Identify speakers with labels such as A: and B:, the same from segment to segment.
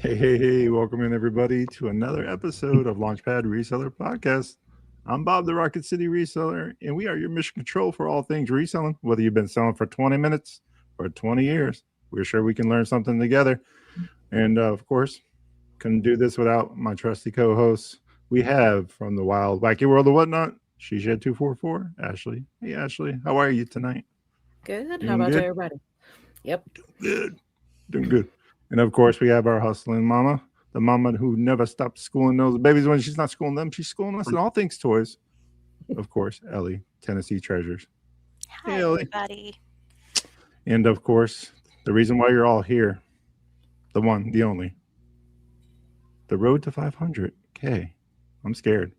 A: Hey, welcome in everybody to another episode of Launchpad Reseller Podcast. I'm Bob, the Rocket City Reseller, and we are your mission control for all things reselling. Whether you've been selling for 20 minutes or 20 years, we're sure we can learn something together. And of course, couldn't do this without my trusty co-hosts. We have from the wild, wacky world of whatnot, She Shed 244, Ashley. Hey, Ashley, how are you tonight?
B: Good. How
A: Doing
B: about
A: good?
B: everybody? Yep.
A: Good. Doing good. And of course, we have our hustling mama, the mama who never stops schooling those babies when she's not schooling them. She's schooling us in all things toys. Of course, Ellie, Tennessee Treasures.
C: Hi,
A: Hey, Ellie.
C: everybody.
A: And of course, the reason why you're all here, the one, the only, the road to 500K. I'm scared.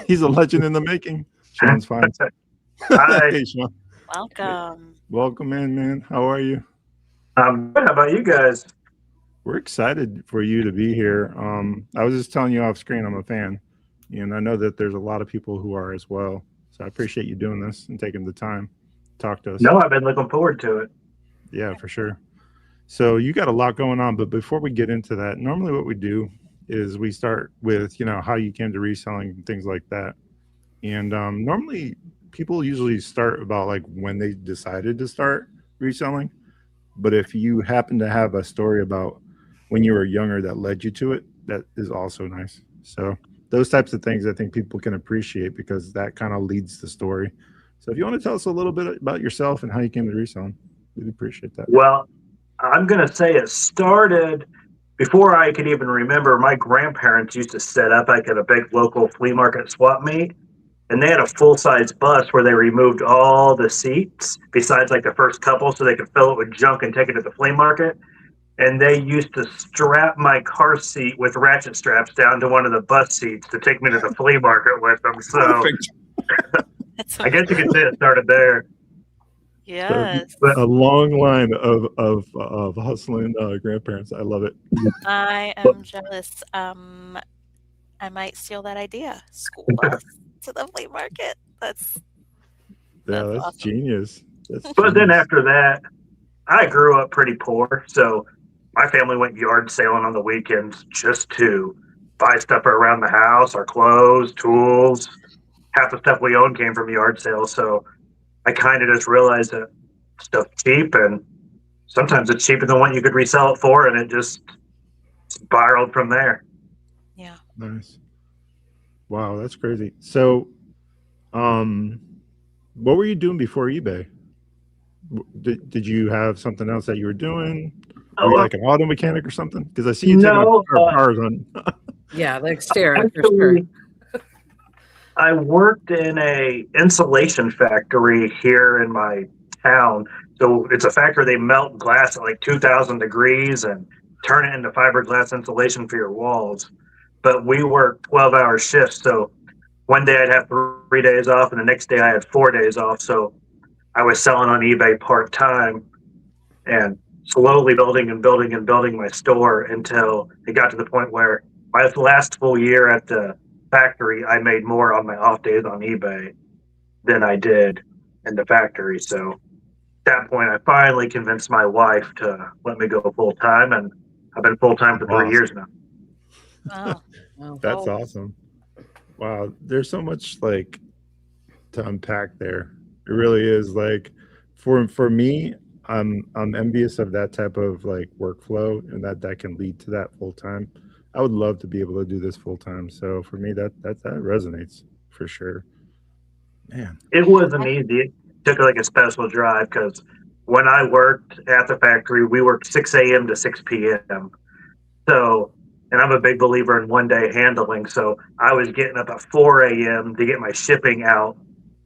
A: He's a legend in the making. ShawnsFinds.
D: Hi,
A: Hey, Shawn.
C: Welcome.
A: Welcome in, man. How are you?
D: I'm good. How about you guys?
A: We're excited for you to be here. I was just telling you off screen, I'm a fan, and I know that there's a lot of people who are as well. So I appreciate you doing this and taking the time to talk to us.
D: No, I've been looking forward to it.
A: Yeah, for sure. So you got a lot going on, but before we get into that, normally what we do is we start with, how you came to reselling and things like that. And normally people usually start about like when they decided to start reselling. But if you happen to have a story about when you were younger that led you to it, that is also nice. So those types of things I think people can appreciate because that kind of leads the story. So if you want to tell us a little bit about yourself and how you came to reselling, we'd appreciate that.
D: Well, I'm going to say it started before I could even remember. My grandparents used to set up like at a big local flea market swap meet, and they had a full-size bus where they removed all the seats besides like the first couple so they could fill it with junk and take it to the flea market. And they used to strap my car seat with ratchet straps down to one of the bus seats to take me to the flea market with them. So
A: Perfect.
C: That's
D: I guess you could say it started there.
C: yes.
D: But
A: A long line of hustling grandparents. I love it.
C: I am jealous. I might steal that idea. School bus to the flea market. That's
A: That's
C: awesome.
A: genius.
D: But then after that, I grew up pretty poor, so my family went yard sailing on the weekends just to buy stuff around the house, our clothes, tools. Half the stuff we owned came from yard sales, so I kind of just realized that stuff's cheap, and sometimes it's cheaper than what you could resell it for, and it just spiraled from there.
C: Yeah.
A: Nice. Wow, that's crazy. So, what were you doing before eBay? Did you have something else that you were doing? Were you like an auto mechanic or something? Because I see you taking
D: No,
A: cars on.
B: Yeah, the exterior for sure.
D: actually, I worked in a insulation factory here in my town. So it's a factory, they melt glass at like 2,000 degrees and turn it into fiberglass insulation for your walls. But we work 12-hour shifts. So one day I'd have 3 days off, and the next day I had 4 days off. So I was selling on eBay part-time and slowly building and building and building my store until it got to the point where my last full year at the factory, I made more on my off days on eBay than I did in the factory. So at that point, I finally convinced my wife to let me go full time, and I've been full time for 3 years now.
C: Wow.
B: Oh,
A: That's awesome. Wow, there's so much like to unpack there. It really is like for me, I'm envious of that type of like workflow and that can lead to that full time. I would love to be able to do this full time. So for me, that resonates for sure. Man,
D: It wasn't easy. It took like a special drive because when I worked at the factory, we worked 6 a.m. to 6 p.m. So, and I'm a big believer in one day handling. So I was getting up at 4 a.m. to get my shipping out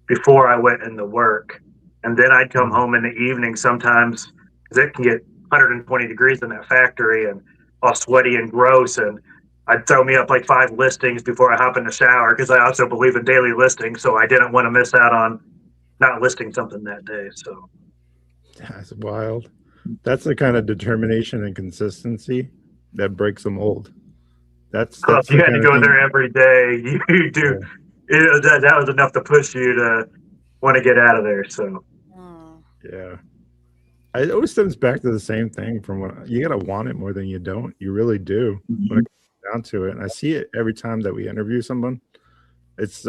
D: before I went into work. And then I'd come home in the evening sometimes because it can get 120 degrees in that factory and all sweaty and gross. And I'd throw me up like 5 listings before I hop in the shower because I also believe in daily listings. So I didn't want to miss out on not listing something that day. So
A: that's wild. That's the kind of determination and consistency that breaks the mold. That's
D: if you
A: the
D: had to
A: kind
D: go
A: of
D: there every day, you do.
A: Yeah.
D: That was enough to push you to want to get out of there. So
C: Mm.
A: Yeah. it always stems back to the same thing from when you gotta want it more than you don't. You really do when it comes down to it. And I see it every time that we interview someone.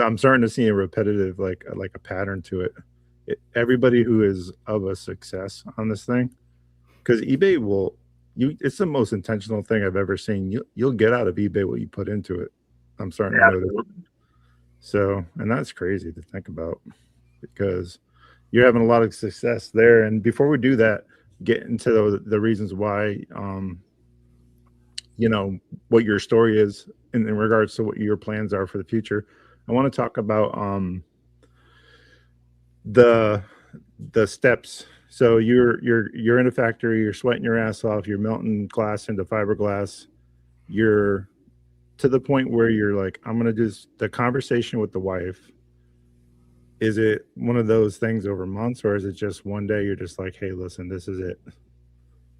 A: I'm starting to see a repetitive like a pattern to it. Everybody who is of a success on this thing, because eBay it's the most intentional thing I've ever seen. You'll get out of eBay what you put into it. I'm starting to notice. So, and that's crazy to think about because you're having a lot of success there. And before we do that, get into the reasons why, what your story is in regards to what your plans are for the future. I want to talk about the steps. So you're in a factory, you're sweating your ass off, you're melting glass into fiberglass. You're to the point where you're like, I'm going to do the conversation with the wife. Is it one of those things over months, or is it just one day you're just like, hey, listen, this is it?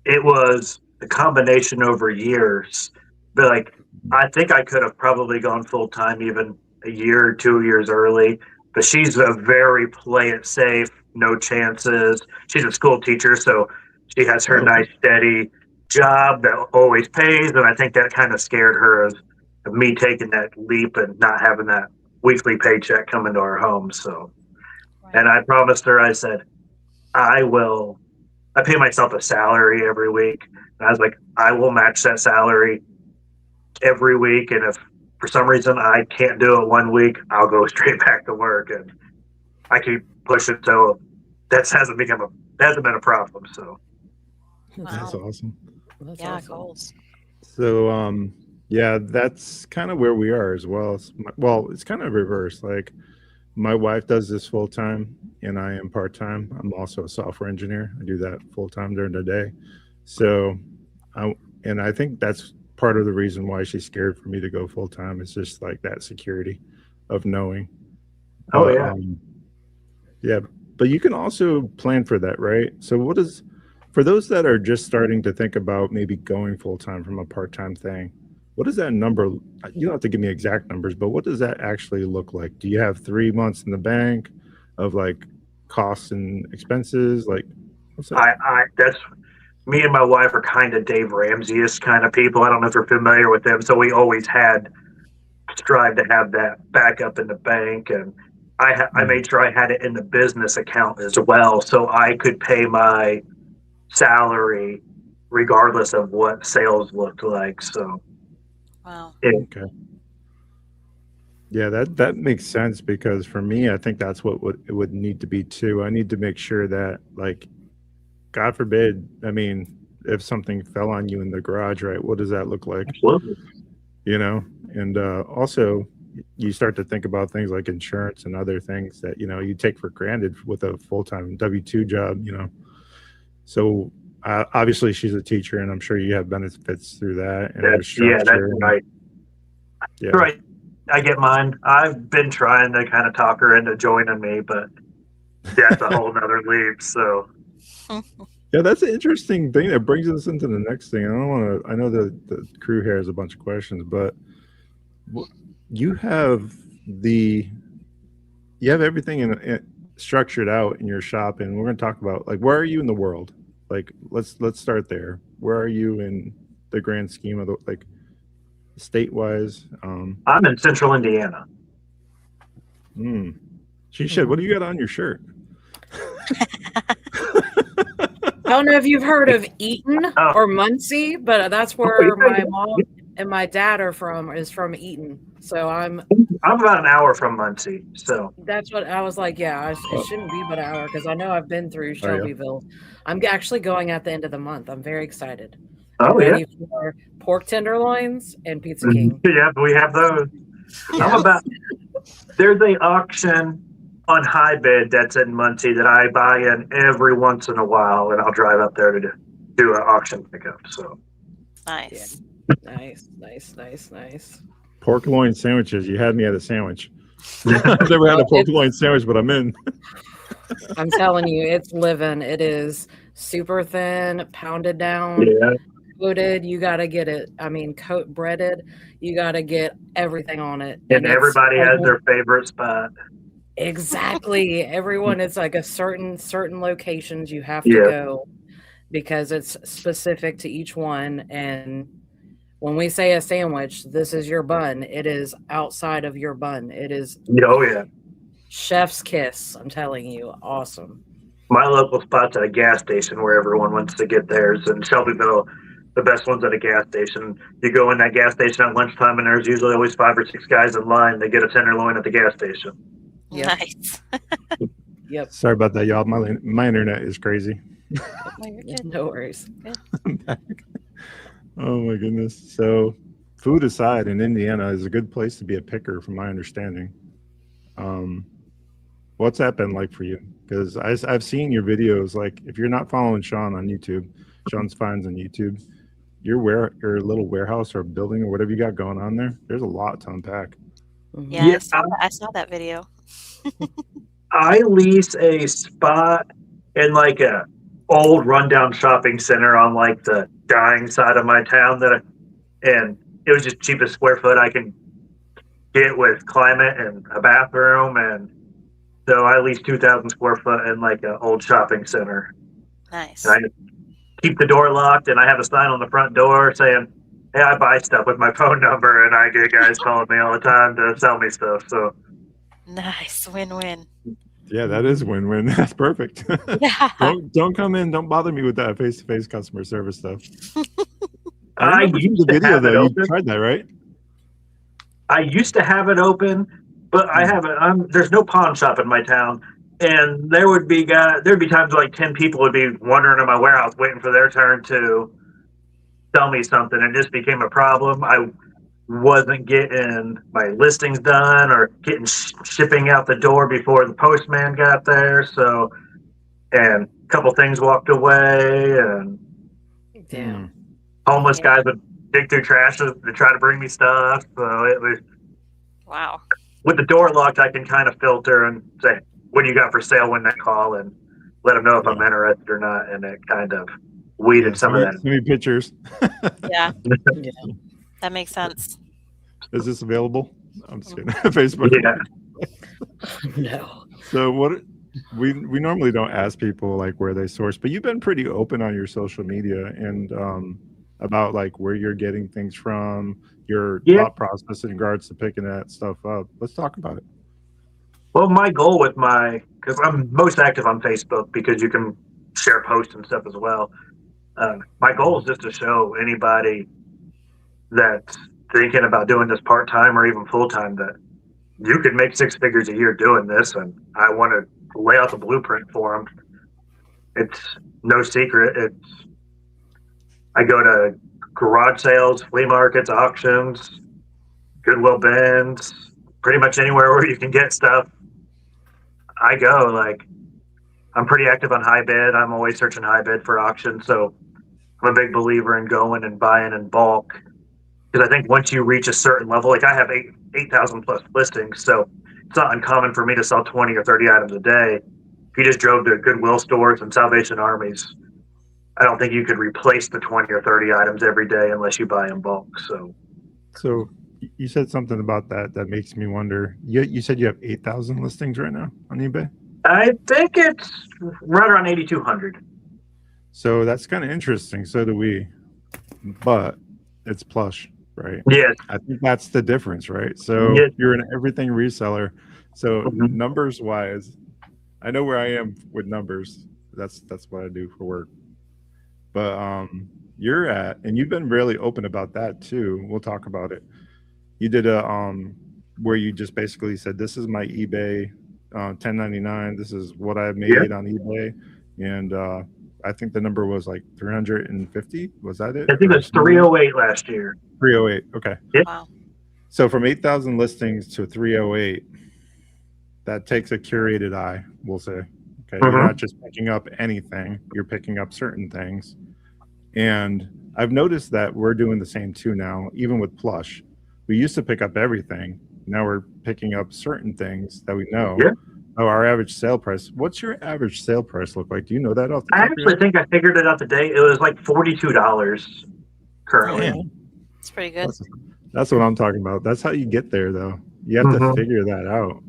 D: It was a combination over years. But like, I think I could have probably gone full time even a year or 2 years early. But she's a very play it safe, no chances. She's a school teacher, so she has her nice steady job that always pays. And I think that kind of scared her of me taking that leap and not having that weekly paycheck coming to our home. So, and I promised her, I said, I pay myself a salary every week. And I was like, I will match that salary every week. And if for some reason I can't do it 1 week, I'll go straight back to work. And I keep pushing. So that hasn't been a problem. So
A: that's awesome.
C: That's awesome. Goals.
A: So, yeah, that's kind of where we are as well. It's kind of reverse. Like my wife does this full time and I am part time. I'm also a software engineer. I do that full time during the day. So I think that's part of the reason why she's scared for me to go full time. It's just like that security of knowing. Yeah, but you can also plan for that, right? So for those that are just starting to think about maybe going full time from a part time thing, what does that number, you don't have to give me exact numbers, but what does that actually look like? Do you have 3 months in the bank of like costs and expenses? Like, what's that?
D: That's me and my wife are kind of Dave Ramsey-ish kind of people. I don't know if you're familiar with them. So we always strive to have that backup in the bank. And I made sure I had it in the business account as well. So I could pay my salary regardless of what sales looked like. So.
C: Wow.
A: Okay. Yeah, that makes sense because for me, I think that's what it would need to be too. I need to make sure that, like, God forbid, I mean, if something fell on you in the garage, right? What does that look like?
D: Absolutely.
A: And also you start to think about things like insurance and other things that, you take for granted with a full-time W-2 job, So obviously she's a teacher and I'm sure you have benefits through that. And
D: that's right.
A: Yeah.
D: Right. I get mine. I've been trying to kind of talk her into joining me, but that's a whole nother leap. So
A: yeah, that's an interesting thing that brings us into the next thing. I know the crew here has a bunch of questions, but you have everything structured out in your shop, and we're going to talk about like where are you in the world? Like let's start there. Where are you in the grand scheme of the state-wise?
D: I'm in Central Indiana.
A: She said, "What do you got on your shirt?"
B: I don't know if you've heard of Eaton or Muncie, but that's where my mom and my dad are from. Is from Eaton. So I'm
D: about an hour from Muncie. So
B: that's what I was like. Yeah, it shouldn't be but an hour because I know I've been through Shelbyville. I'm actually going at the end of the month. I'm very excited. I'm ready for pork tenderloins and Pizza King.
D: Yeah, we have those. Yeah. There's an auction on high bid that's in Muncie that I buy in every once in a while, and I'll drive up there to do an auction pickup. So
C: nice.
B: Yeah. Nice.
A: Pork loin sandwiches. You had me at a sandwich. I've never had a pork loin sandwich, but I'm in.
B: I'm telling you, it's living. It is super thin, pounded down, coated. You got to get it. I mean, breaded. You got to get everything on it.
D: And everybody has their favorite spot.
B: Exactly. Everyone, it's like a certain locations you have to go. because it's specific to each one. And when we say a sandwich, this is your bun. It is outside of your bun. It is
D: Oh yeah.
B: chef's kiss. I'm telling you, awesome.
D: My local spot's at a gas station where everyone wants to get theirs. In Shelbyville, the best one's at a gas station. You go in that gas station at lunchtime, and there's usually always 5 or 6 guys in line. They get a tenderloin at the gas station.
B: Yep.
C: Nice.
B: Yep.
A: Sorry about that, y'all. My internet is crazy.
C: Oh, you're good.
B: No worries.
A: I'm back. Oh my goodness. So, food aside, in Indiana is a good place to be a picker, from my understanding. What's that been like for you? Because I've seen your videos. Like, if you're not following Shawn on YouTube, ShawnsFinds on YouTube, your little warehouse or building or whatever you got going on there, there's a lot to unpack.
C: Yeah,
D: Yeah.
C: I saw that video.
D: I lease a spot in like a old rundown shopping center on like the dying side of my town and it was just cheapest square foot I can get with climate and a bathroom, and so I lease 2,000 square foot in like an old shopping center.
C: Nice.
D: And I just keep the door locked, and I have a sign on the front door saying, "Hey, I buy stuff with my phone number," and I get guys calling me all the time to sell me stuff. So
C: Nice. Win-win.
A: Yeah, that is win-win. That's perfect.
C: Yeah.
A: Don't come in. Don't bother me with that face-to-face customer service stuff.
D: I
A: remember from
D: used to have it
A: you
D: open.
A: tried that, right?
D: I used to have it open, but I haven't. There's no pawn shop in my town, and there'd be times like 10 people would be wandering in my warehouse waiting for their turn to sell me something, and it just became a problem. I wasn't getting my listings done or getting shipping out the door before the postman got there. So, and a couple things walked away, and
B: Damn.
D: homeless
C: Yeah.
D: guys would dig through trash to try to bring me stuff. So it was.
C: Wow.
D: With the door locked, I can kind of filter and say, "What do you got for sale?" when they call, and let them know if I'm interested or not. And it kind of weeded some of that.
A: Send me pictures.
C: Yeah,
B: Yeah.
C: that makes sense.
A: Is this available? I'm just kidding. Facebook.
D: Yeah.
B: No.
A: So what we normally don't ask people like where they source, but you've been pretty open on your social media and about like where you're getting things from, your thought process in regards to picking that stuff up. Let's talk about it.
D: Well, my goal with because I'm most active on Facebook because you can share posts and stuff as well. My goal is just to show anybody that's thinking about doing this part-time or even full-time that you could make 6 figures a year doing this, and I want to lay out the blueprint for them. It's no secret. I go to garage sales, flea markets, auctions, Goodwill bins, pretty much anywhere where you can get stuff. I go. Like, I'm pretty active on high bid. I'm always searching high bid for auctions. So I'm a big believer in going and buying in bulk. Because I think once you reach a certain level, like I have 8,000 plus listings, so it's not uncommon for me to sell 20 or 30 items a day. If you just drove to Goodwill stores and Salvation Armies, I don't think you could replace the 20 or 30 items every day unless you buy in bulk.
A: So you said something about that makes me wonder. You said you have 8,000 listings right now on eBay?
D: I think it's right around 8,200.
A: So that's kind of interesting. So do we, but it's plush, right?
D: Yes.
A: I think that's the difference, right? So you're an everything reseller. So numbers wise, I know where I am with numbers. That's what I do for work. But you're at, and you've been really open about that too. We'll talk about it. You did a where you just basically said, "This is my eBay 1099. This is what I made on eBay," and I think the number was like 350. Was that it?
D: I think it was 308 last year.
A: 308. Okay.
D: Yep.
C: Wow.
A: So from 8,000 listings to 308, that takes a curated eye, we'll say. Okay. You're not just picking up anything, you're picking up certain things. And I've noticed that we're doing the same too now, even with Plush. We used to pick up everything. Now we're picking up certain things that we know.
D: Yeah.
A: Oh, our average sale price. What's your average sale price look like? Do you know that off the
D: I
A: top of your
D: actually think I figured it out today. It was like $42 currently.
A: Man.
C: It's pretty good.
A: That's what I'm talking about. That's how you get there, though. You have to figure that out.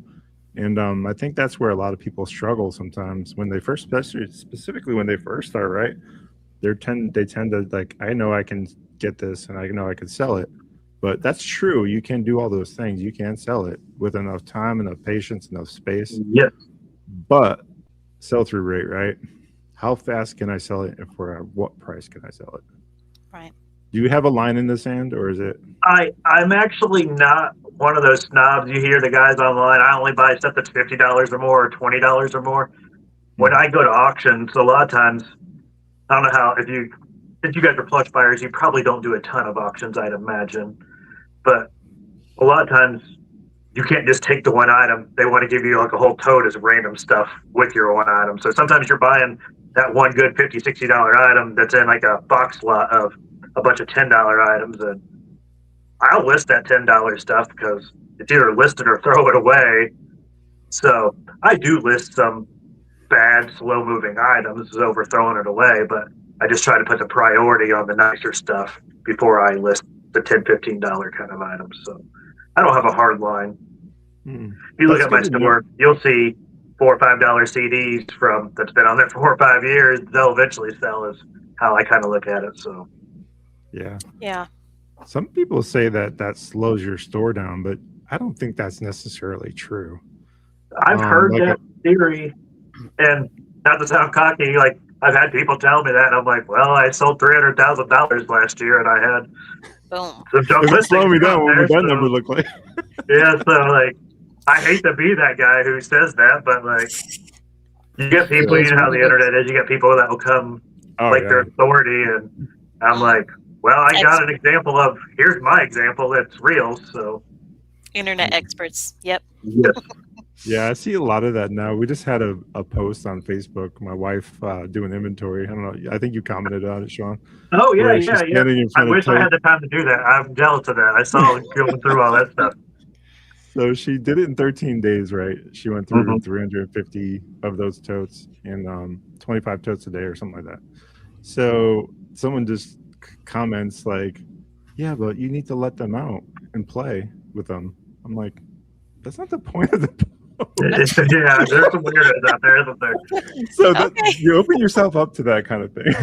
A: And I think that's where a lot of people struggle sometimes when they first, specifically when they first start, right? they tend to like, I know I can get this and I know I can sell it. But that's true. You can do all those things. You can sell it with enough time, enough patience, enough space.
D: Yes.
A: But sell-through rate, right? How fast can I sell it, and for what price can I sell it?
C: Right.
A: Do you have a line in the sand, or is it?
D: I'm actually not one of those snobs. You hear the guys online, I only buy stuff that's $50 or more or $20 or more. When I go to auctions, a lot of times, I don't know how, if you guys are plush buyers, you probably don't do a ton of auctions, I'd imagine. But a lot of times, you can't just take the one item. They want to give you like a whole tote as random stuff with your one item. So sometimes you're buying that one good $50, $60 item that's in like a box lot of a bunch of $10 items. And I'll list that $10 stuff because it's either listed or throw it away. So I do list some bad, slow moving items over throwing it away, but I just try to put the priority on the nicer stuff before I list the $10, $15 kind of items. So I don't have a hard line. If you look at my store, you'll see $4 or $5 CDs that's been on there for 4 or 5 years. They'll eventually sell, is how I kind of look at it. So
C: Yeah.
A: Some people say that slows your store down, but I don't think that's necessarily true.
D: I've heard that theory, and not to sound cocky, like I've had people tell me that, and I'm like, well, I sold $300,000 last year, and I had
C: Boom.
D: some junk listings.
A: Slow me down. What
D: there,
A: would that
D: so,
A: number look like?
D: Yeah, so like, I hate to be that guy who says that, but like, you get people, you know how the internet is. You get people that will come their authority, and I'm like, well, I got an example of, here's my example that's real. So
C: Internet experts. Yep.
D: yes.
A: Yeah, I see a lot of that now. We just had a post on Facebook. My wife doing inventory. I don't know. I think you commented on it, Shawn.
D: Oh yeah,
A: Where she's
D: yeah.
A: standing in
D: I
A: front of
D: wish I had the time to do that. I'm jealous of that. I saw going through all that stuff.
A: So she did it in 13 days, right? She went through 350 of those totes in 25 totes a day or something like that. So someone just comments like, yeah, but you need to let them out and play with them. I'm like, that's not the point of the post.
D: Yeah, there's some weirdos out there, isn't there?
A: So you open yourself up to that kind of thing.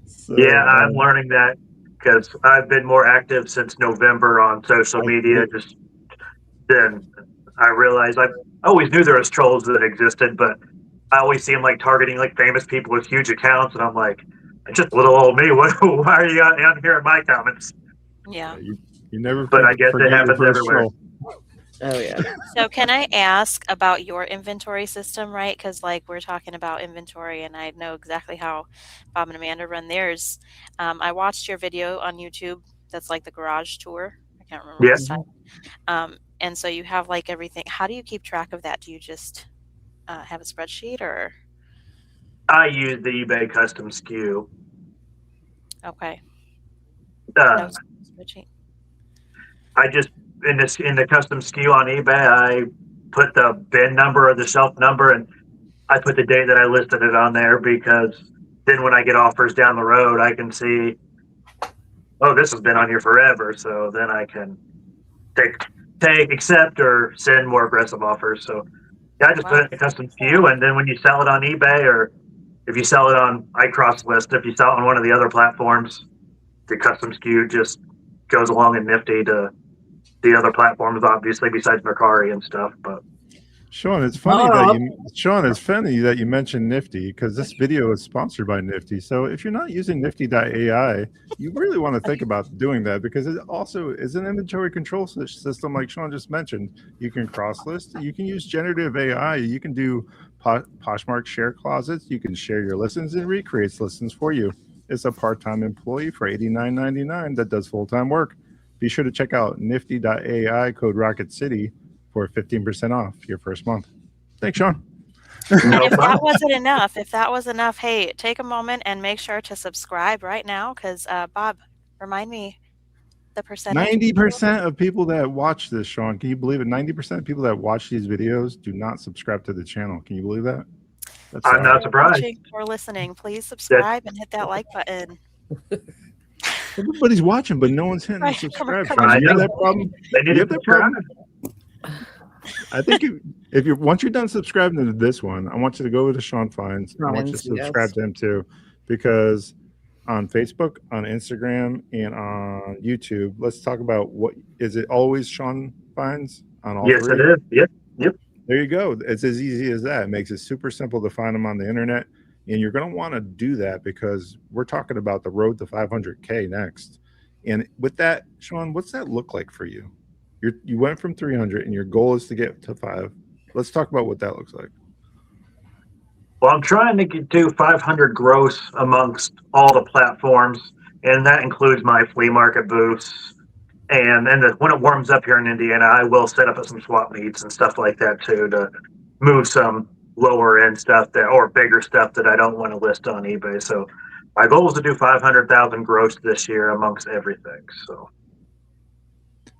A: So,
D: yeah, I'm learning that because I've been more active since November on social media. Just then I realized I always knew there was trolls that existed, but I always see them like targeting like famous people with huge accounts, and I'm like, it's just little old me. Why are you out here in my comments?
C: Yeah.
A: You never.
D: But I guess it happens everywhere.
A: Troll.
B: Oh yeah.
C: So can I ask about your inventory system, right? Because like we're talking about inventory, and I know exactly how Bob and Amanda run theirs. I watched your video on YouTube. That's like the garage tour. I can't remember what time. And so you have like everything. How do you keep track of that? Do you just have a spreadsheet, or?
D: I use the eBay custom SKU.
C: Okay.
D: No
C: spreadsheet.
D: I just in the custom SKU on eBay, I put the bin number or the shelf number, and I put the date that I listed it on there, because then when I get offers down the road, I can see, oh, this has been on here forever. So then I can take, accept, or send more aggressive offers. So yeah, I just put it in the custom SKU, and then when you sell it on eBay, or if you sell it on iCrossList, if you sell it on one of the other platforms, the custom SKU just goes along in Nifty to the other platforms, obviously, besides Mercari and stuff. But
A: Shawn, it's funny that you mentioned Nifty, because this video is sponsored by Nifty. So if you're not using Nifty.ai, you really want to think about doing that, because it also is an inventory control system, like Shawn just mentioned. You can cross list, you can use generative AI, you can do Poshmark share closets, you can share your listings and recreates listings for you. It's a part-time employee for $89.99 that does full-time work. Be sure to check out Nifty.ai, code Rocket City, for 15% off your first month. Thanks, Shawn.
C: And if that wasn't enough, hey, take a moment and make sure to subscribe right now, because Bob, remind me the percentage.
A: 90% of people that watch this, Shawn, can you believe it? 90% of people that watch these videos do not subscribe to the channel. Can you believe that?
D: I'm not surprised.
C: Watching or listening, please subscribe and hit that like button.
A: Everybody's watching, but no one's hitting the subscribe.
C: Come on.
A: You have that problem?
D: They need to subscribe.
A: I think if you're once you're done subscribing to this one, I want you to go over to ShawnsFinds. I want you to subscribe to him too, because on Facebook, on Instagram, and on YouTube, let's talk about what is it always ShawnsFinds on all
D: Yes,
A: three?
D: it is. Yep.
A: There you go. It's as easy as that. It makes it super simple to find them on the internet. And you're going to want to do that because we're talking about the road to 500K next. And with that, Shawn, what's that look like for you? You went from 300 and your goal is to get to 5. Let's talk about what that looks like.
D: Well, I'm trying to do 500 gross amongst all the platforms, and that includes my flea market booths. And then when it warms up here in Indiana, I will set up some swap meets and stuff like that too to move some lower end stuff or bigger stuff that I don't want to list on eBay. So my goal is to do 500,000 gross this year amongst everything. So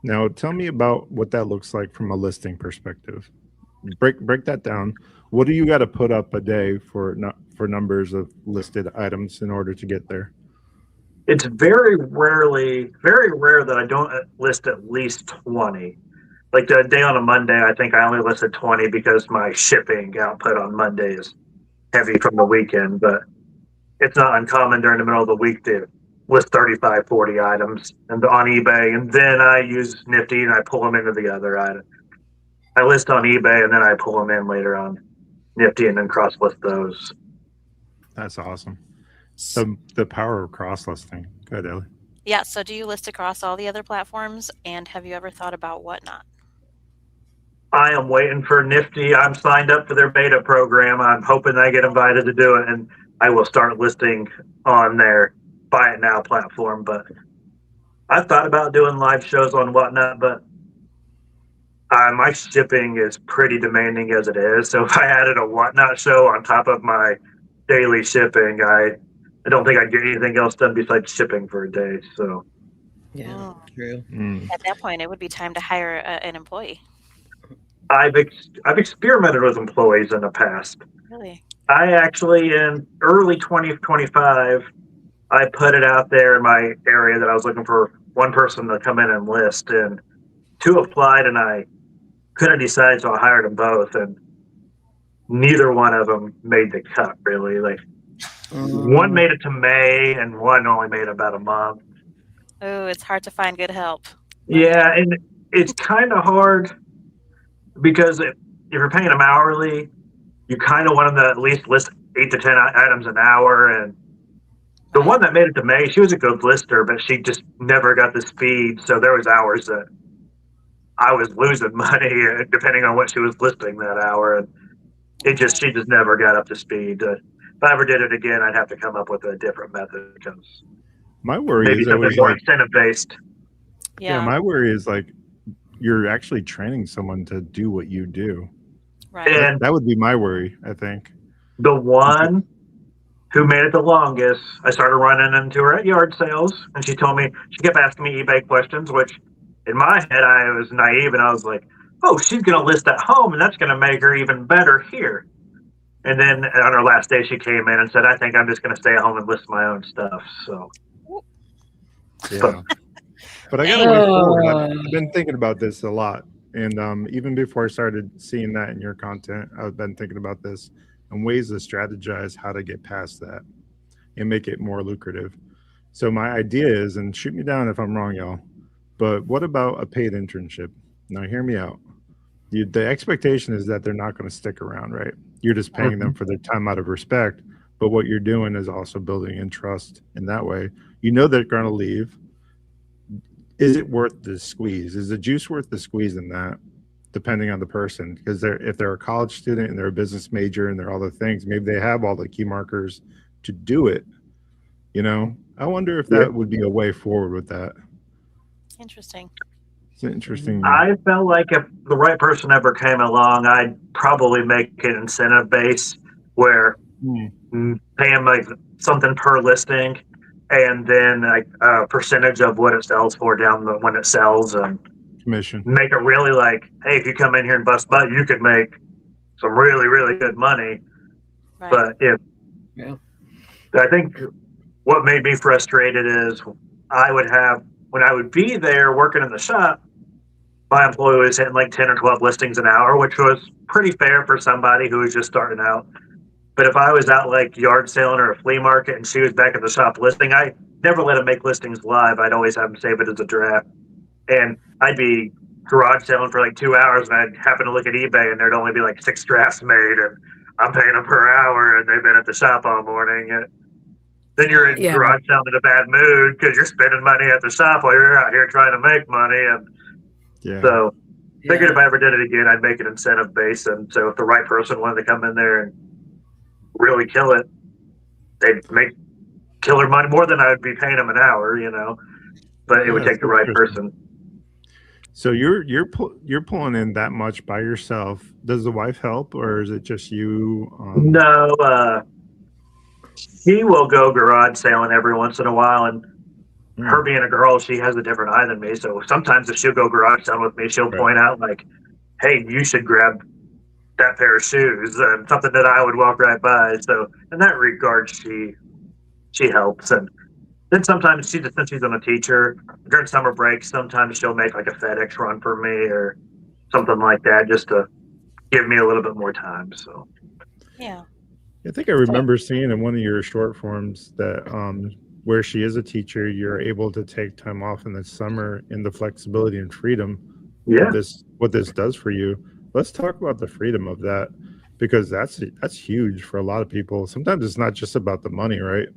A: now tell me about what that looks like from a listing perspective. Break that down. What do you got to put up a day for numbers of listed items in order to get there?
D: It's very rare that I don't list at least 20. Like the day on a Monday, I think I only listed 20 because my shipping output on Monday is heavy from the weekend, but it's not uncommon during the middle of the week to list 35, 40 items and on eBay. And then I use Nifty and I pull them into the other item. I list on eBay and then I pull them in later on Nifty and then cross list those.
A: That's awesome. The power of cross listing. Go ahead, Ellie.
C: Yeah. So do you list across all the other platforms? And have you ever thought about Whatnot?
D: I am waiting for Nifty. I'm signed up for their beta program. I'm hoping I get invited to do it, and I will start listing on their Buy It Now platform. But I've thought about doing live shows on Whatnot, but my shipping is pretty demanding as it is. So if I added a Whatnot show on top of my daily shipping, I don't think I'd get anything else done besides shipping for a day. So
B: yeah, true.
C: At that point, it would be time to hire an employee.
D: I've experimented with employees in the past.
C: Really?
D: I actually, in early 2025, I put it out there in my area that I was looking for one person to come in and list, and 2 applied, and I couldn't decide, so I hired them both, and neither one of them made the cut, really. Like, one made it to May, and one only made about a month.
C: Oh, it's hard to find good help.
D: Yeah, and it's kind of hard because if you're paying them hourly, you kind of want them to at least list 8 to 10 items an hour. And the one that made it to May, she was a good lister, but she just never got the speed. So there was hours that I was losing money depending on what she was listing that hour. And she just never got up to speed. If I ever did it again, I'd have to come up with a different method because
A: my worry
D: maybe
A: is
D: something more incentive based.
C: Yeah.
A: My worry is like you're actually training someone to do what you do.
C: Right.
D: And
A: that would be my worry, I think.
D: The one who made it the longest, I started running into her at yard sales, and she kept asking me eBay questions, which in my head, I was naive, and I was like, oh, she's going to list at home, and that's going to make her even better here. And then on her last day, she came in and said, I think I'm just going to stay at home and list my own stuff. So,
A: yeah. But I got to move forward. I've been thinking about this a lot. And even before I started seeing that in your content, I've been thinking about this and ways to strategize how to get past that and make it more lucrative. So my idea is, and shoot me down if I'm wrong, y'all, but what about a paid internship? Now, hear me out. The expectation is that they're not going to stick around, right? You're just paying them for their time out of respect. But what you're doing is also building in trust in that way. You know they're going to leave. Is it worth the squeeze? Is the juice worth the squeeze in that, depending on the person? Because if they're a college student and they're a business major and they're all the things, maybe they have all the key markers to do it. You know, I wonder if that would be a way forward with that.
C: Interesting.
A: It's interesting.
D: I felt like if the right person ever came along, I'd probably make it incentive based where pay them like something per listing, and then like a percentage of what it sells for when it sells, and
A: commission.
D: Make it really like, hey, if you come in here and bust butt, you could make some really, really good money. Right. But I think what made me frustrated is when I would be there working in the shop, my employee was hitting like 10 or 12 listings an hour, which was pretty fair for somebody who was just starting out. But if I was out like yard selling or a flea market and she was back at the shop listing, I never let them make listings live. I'd always have them save it as a draft. And I'd be garage selling for like 2 hours, and I'd happen to look at eBay and there'd only be like 6 drafts made, and I'm paying them per hour, and they've been at the shop all morning. And then you're in garage selling in a bad mood because you're spending money at the shop while you're out here trying to make money. And so figured if I ever did it again, I'd make it incentive based. And so if the right person wanted to come in there and really kill it, they'd make killer money, more than I would be paying them an hour, but it would take the right person.
A: So you're pulling in that much by yourself. Does the wife help, or is it just you?
D: No, she will go garage sailing every once in a while, and her being a girl, she has a different eye than me. So sometimes if she'll go garage sailing with me, she'll point out like, "Hey, you should grab that pair of shoes," and something that I would walk right by. So in that regard, she helps. And then sometimes since she's a teacher, during summer breaks, sometimes she'll make like a FedEx run for me or something like that, just to give me a little bit more time. So
C: yeah,
A: I think I remember seeing in one of your short forms that where she is a teacher, you're able to take time off in the summer, and the flexibility and freedom.
D: Yeah,
A: what this does for you. Let's talk about the freedom of that, because that's huge for a lot of people. Sometimes it's not just about the money, right?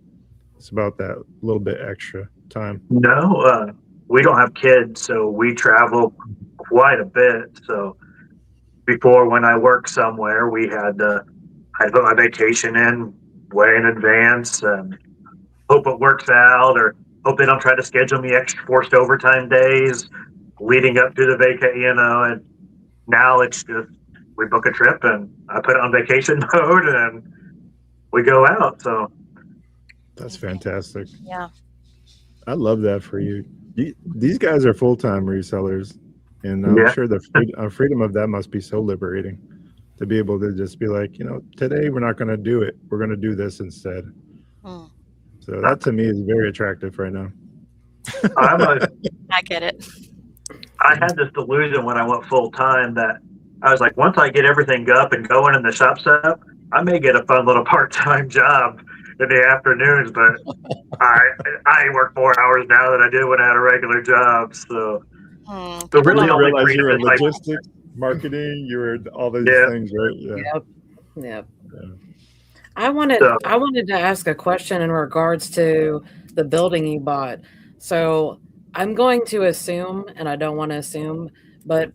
A: It's about that little bit extra time.
D: No, we don't have kids, so we travel quite a bit. So before, when I worked somewhere, we had I'd put my vacation in way in advance and hope it works out, or hope they don't try to schedule me extra forced overtime days leading up to the vacation, and now it's just we book a trip and I put it on vacation mode and we go out. So
A: that's fantastic.
C: Yeah,
A: I love that for you. These guys are full-time resellers, and I'm sure the freedom of that must be so liberating, to be able to just be like, today we're not going to do it. We're going to do this instead. So that to me is very attractive right now.
C: I get it.
D: I had this delusion when I went full-time that I was like, once I get everything up and going in the shop setup, I may get a fun little part-time job in the afternoons, but I work more hours now than I did when I had a regular job. So
A: the really realize you were in logistics, marketing, you were all these things, right?
B: Yep. I wanted to ask a question in regards to the building you bought. So I'm going to assume, and I don't want to assume, but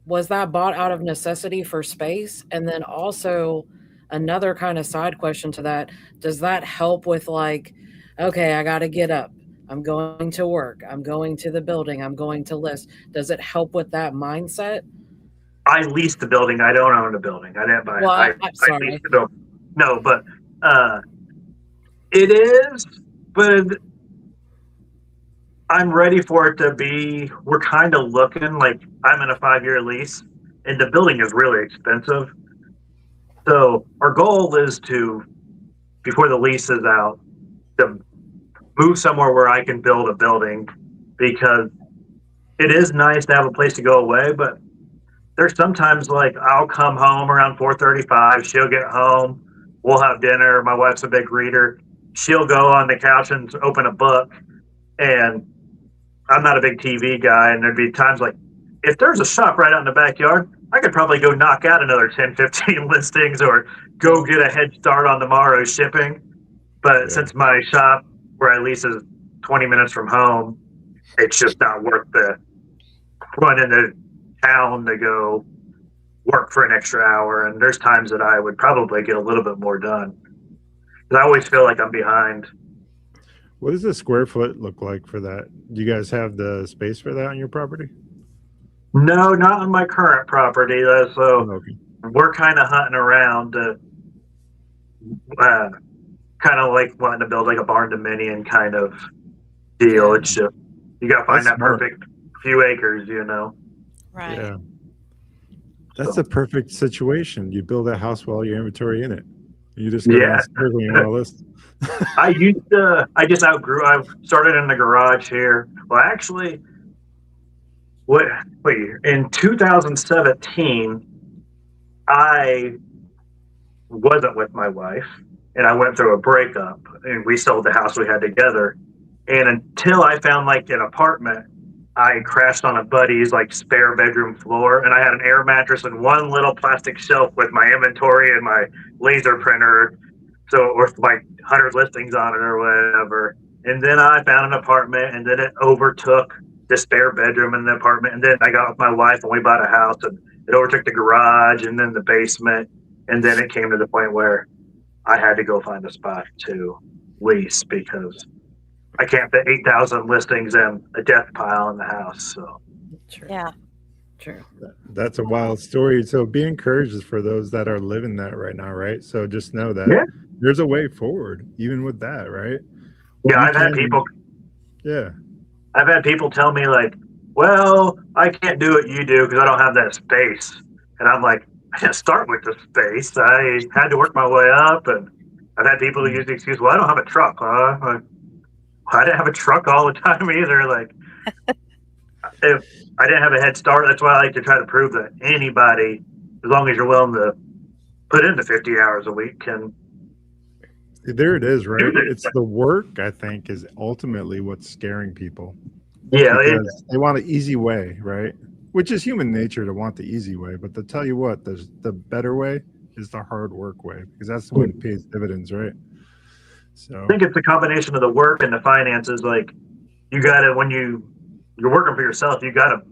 B: was that bought out of necessity for space? And then also another kind of side question to that, does that help with like, okay, I got to get up, I'm going to work, I'm going to the building, I'm going to list. Does it help with that mindset?
D: I leased the building. I don't own the building. I didn't buy it.
B: I'm sorry.
D: I leased the building. No, but it is, but I'm ready for it to be, we're kind of looking like I'm in a 5-year lease, and the building is really expensive. So our goal is to, before the lease is out, to move somewhere where I can build a building, because it is nice to have a place to go away, but there's sometimes like I'll come home around 4:35, she'll get home, we'll have dinner, my wife's a big reader, she'll go on the couch and open a book, and I'm not a big TV guy, and there'd be times like, if there's a shop right out in the backyard, I could probably go knock out another 10, 15 listings or go get a head start on tomorrow's shipping. But since my shop where I lease is 20 minutes from home, it's just not worth the run into town to go work for an extra hour. And there's times that I would probably get a little bit more done, because I always feel like I'm behind.
A: What does the square foot look like for that? Do you guys have the space for that on your property?
D: No, not on my current property. So we're kind of hunting around to kind of like wanting to build like a barn dominion kind of deal. It's just, you got to find that perfect few acres,
C: Right.
A: Yeah. That's a perfect situation. You build a house while your inventory in it. You just go downstairs when you want to list. I just outgrew. I started in the garage here. Well, actually,
D: Wait, in 2017, I wasn't with my wife, and I went through a breakup, and we sold the house we had together. And until I found like an apartment, I crashed on a buddy's like spare bedroom floor, and I had an air mattress and one little plastic shelf with my inventory and my laser printer, so with like 100 listings on it or whatever. And then I found an apartment, and then it overtook the spare bedroom in the apartment. And then I got with my wife, and we bought a house, and it overtook the garage and then the basement. And then it came to the point where I had to go find a spot to lease because I can't fit 8,000 listings in a death pile in the house. So,
B: True.
C: Yeah.
B: True.
A: That's a wild story. So be encouraged for those that are living that right now, right? So just know that
D: Yeah.
A: there's a way forward, even with that, right?
D: yeah,
A: You
D: I've had
A: can-
D: people
A: Yeah.
D: I've had people tell me like, well, I can't do what you do because I don't have that space. And I'm like, I didn't start with the space. I had to work my way up. And I've had people use the excuse, well, I don't have a truck. Like, I didn't have a truck all the time either. Like, if I didn't have a head start, that's why I like to try to prove that anybody, as long as you're willing to put in the 50 hours a week, can.
A: There it is, right? It's the work, I think, is ultimately what's scaring people.
D: Yeah,
A: Because they want an easy way, right? Which is human nature to want the easy way. But to tell you what, the better way is the hard work way, because that's the one that pays dividends, right? So
D: I think it's a combination of the work and the finances. Like, you got to, when you're working for yourself, you got to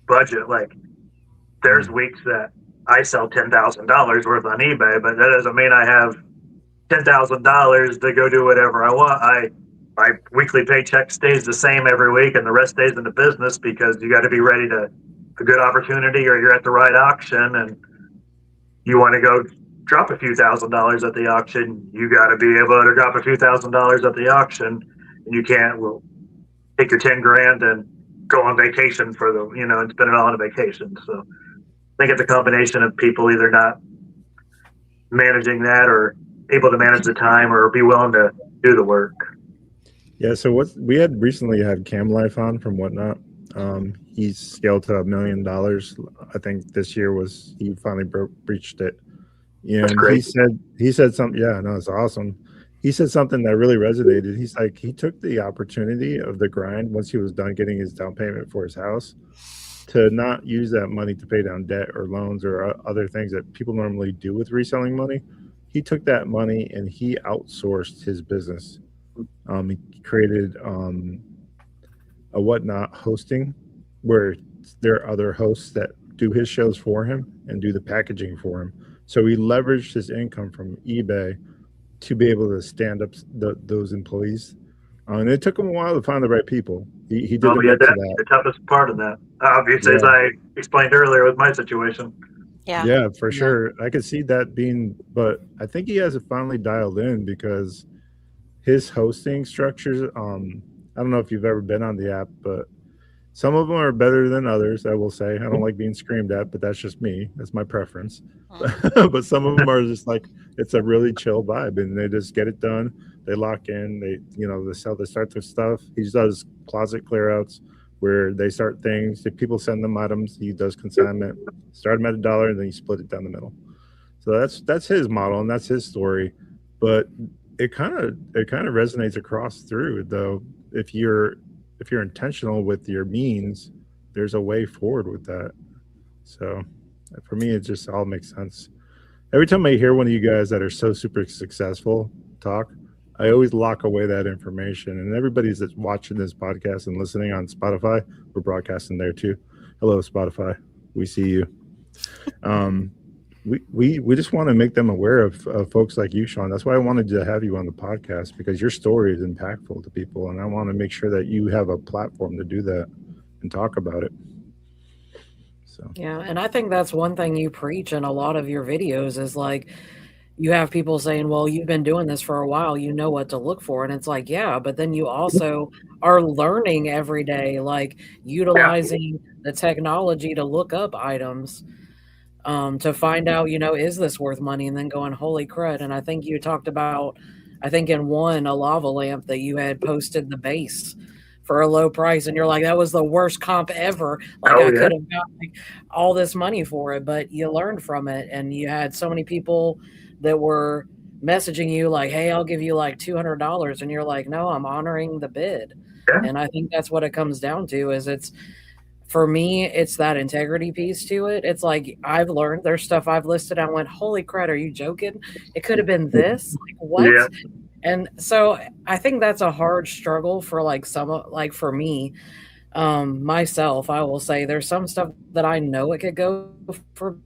D: budget. Like, there's weeks that I sell $10,000 worth on eBay, but that doesn't mean I have $10,000 to go do whatever I want. My weekly paycheck stays the same every week, and the rest stays in the business because you got to be ready to a good opportunity, or you're at the right auction and you want to go drop a few $1,000s at the auction. You got to be able to drop a few $1,000s at the auction, and you can't take your 10 grand and go on vacation for and spend it all on a vacation. So I think it's a combination of people either not managing that or able to manage the time or be willing to do the work.
A: yeah, so what we had recently had Cam Life on from Whatnot. He's scaled to $1 million. I think this year he finally breached it. And
D: great.
A: he said something. Yeah, no, it's awesome. He said something that really resonated. He's like, he took the opportunity of the grind once he was done getting his down payment for his house to not use that money to pay down debt or loans or other things that people normally do with reselling money. He took that money and he outsourced his business. He created a Whatnot hosting where there are other hosts that do his shows for him and do the packaging for him. So he leveraged his income from eBay to be able to stand up those employees. And it took him a while to find the right people. He did
D: That's
A: that.
D: the toughest part of that. Obviously, as I explained earlier with my situation.
C: Yeah.
A: For sure. I could see that being, but I think he has it finally dialed in because his hosting structures, I don't know if you've ever been on the app, but some of them are better than others, I will say. I don't like being screamed at, but that's just me. That's my preference. But some of them are just like, it's a really chill vibe and they just get it done. They lock in, they start their stuff. He does closet clear outs where they start things. If people send them items, he does consignment, start them at $1 and then you split it down the middle. So that's his model and that's his story. But it kind of resonates across through though. If you're intentional with your means, there's a way forward with that. So for me, it just all makes sense. Every time I hear one of you guys that are so super successful talk, I always lock away that information. And everybody's that's watching this podcast and listening on Spotify, we're broadcasting there too. Hello, Spotify. We see you. We just want to make them aware of folks like you, Shawn. That's why I wanted to have you on the podcast, because your story is impactful to people, and I want to make sure that you have a platform to do that and talk about it. So
B: yeah, and I think that's one thing you preach in a lot of your videos is like you have people saying, well, you've been doing this for a while, you know what to look for. And it's like, yeah, but then you also are learning every day, like utilizing the technology to look up items. To find out, is this worth money? And then going, holy crud. And I think you talked about, I think in one, a lava lamp that you had posted the base for a low price, and you're like, that was the worst comp ever. Like
D: Oh,
B: I
D: yeah.
B: could have got like all this money for it, but you learned from it, and you had so many people that were messaging you like, hey, I'll give you like $200, and you're like, no, I'm honoring the bid.
D: Yeah.
B: And I think that's what it comes down to. Is it's for me, it's that integrity piece to it. It's like I've learned there's stuff I've listed. I went, holy crap, are you joking? It could have been this. Like, what?
D: Yeah.
B: And so I think that's a hard struggle for like some, like for me, myself. I will say there's some stuff that I know it could go for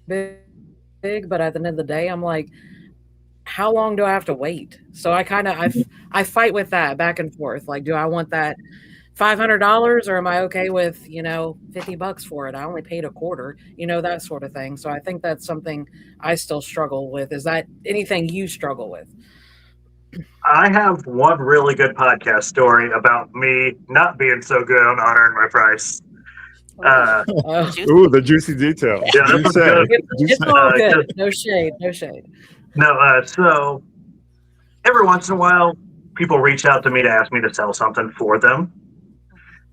B: big, but at the end of the day, I'm like, how long do I have to wait? So I kind of I fight with that back and forth. Like, do I want that $500 or am I okay with, $50 for it? I only paid a quarter, that sort of thing. So I think that's something I still struggle with. Is that anything you struggle with?
D: I have one really good podcast story about me not being so good on honoring my price.
A: Ooh, the juicy detail.
D: Yeah, this was good.
B: It's all good. No shade. No shade.
D: No, so every once in a while, people reach out to me to ask me to sell something for them.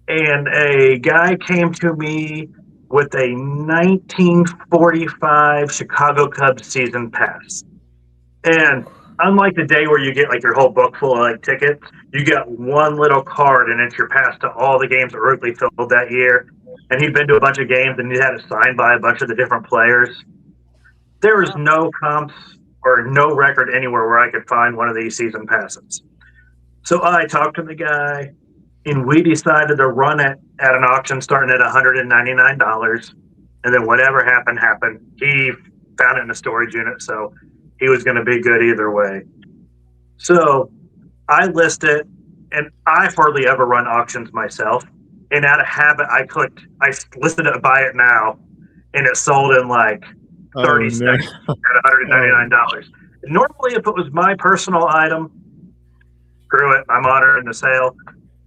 D: And a guy came to me with a 1945 Chicago Cubs season pass. And unlike the day where you get like your whole book full of like tickets, you get one little card and it's your pass to all the games that Wrigley filled that year. And he'd been to a bunch of games and he had it signed by a bunch of the different players. There was no comps or no record anywhere where I could find one of these season passes. So I talked to the guy, and we decided to run it at an auction starting at $199. And then whatever happened. He found it in a storage unit, so he was going to be good either way. So I list it, and I hardly ever run auctions myself. And out of habit, I listed it, buy it now, and it sold in like 30 seconds at $199. Normally, if it was my personal item, screw it, I'm honoring the sale.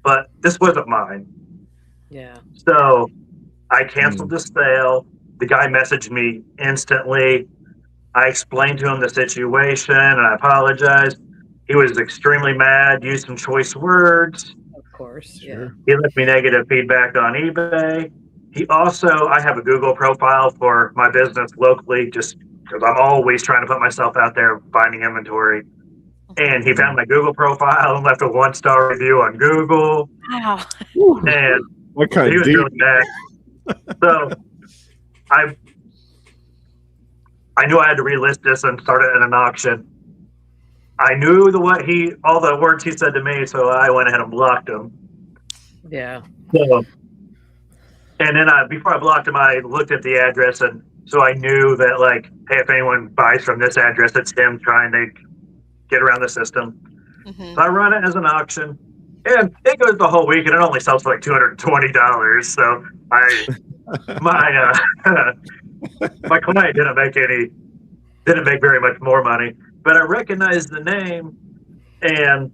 D: But this wasn't mine.
B: Yeah.
D: So I canceled the sale. The guy messaged me instantly. I explained to him the situation, and I apologized. He was extremely mad, used some choice words.
B: Of course, yeah.
D: He left me negative feedback on eBay. I have a Google profile for my business locally, just because I'm always trying to put myself out there finding inventory. And he found my Google profile and left a 1-star review on Google.
C: Wow.
D: And
A: what kind
D: he was really mad. So I knew I had to relist this and start it at an auction. I knew all the words he said to me, so I went ahead and blocked him.
B: Yeah.
D: So, and then before I blocked him, I looked at the address, and so I knew that, like, hey, if anyone buys from this address, it's him trying to get around the system.
C: Mm-hmm.
D: So I run it as an auction, and it goes the whole week, and it only sells for like $220. So my client didn't make very much more money, but I recognized the name, and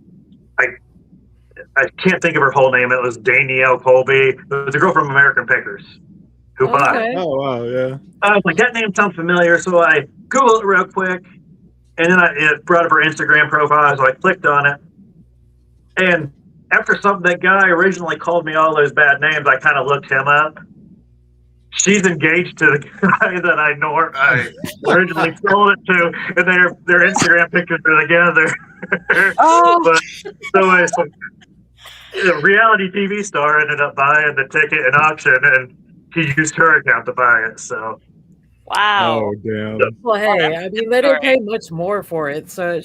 D: I can't think of her whole name. It was Danielle Colby. It was a girl from American Pickers who bought it.
A: Oh, wow, yeah.
D: I was like, that name sounds familiar, so I Googled it real quick, and then it brought up her Instagram profile, so I clicked on it. And after that guy originally called me all those bad names, I kind of looked him up. She's engaged to the guy that I originally sold it to, and their Instagram pictures are together.
C: Oh.
D: But so a reality TV star ended up buying the ticket in auction, and he used her account to buy it. So.
C: Wow.
A: Oh, damn.
B: Well, hey, I mean, they didn't pay much more for it, so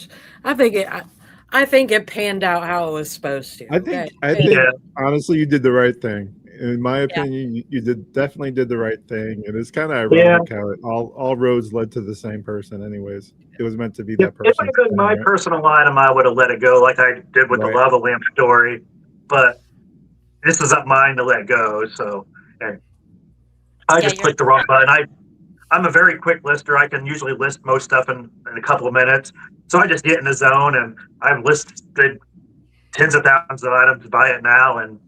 B: I think it panned out how it was supposed to.
A: I think honestly, you did the right thing. In my opinion, you definitely did the right thing. And it's kind of ironic how all roads led to the same person. Anyways, it was meant to be that person.
D: If it had been my personal item, I would have let it go, like I did with the lava lamp story. But this is up mine to let go. So, and I just clicked the wrong button. I'm a very quick lister. I can usually list most stuff in a couple of minutes. So I just get in the zone, and I've listed tens of thousands of items, buy it now, and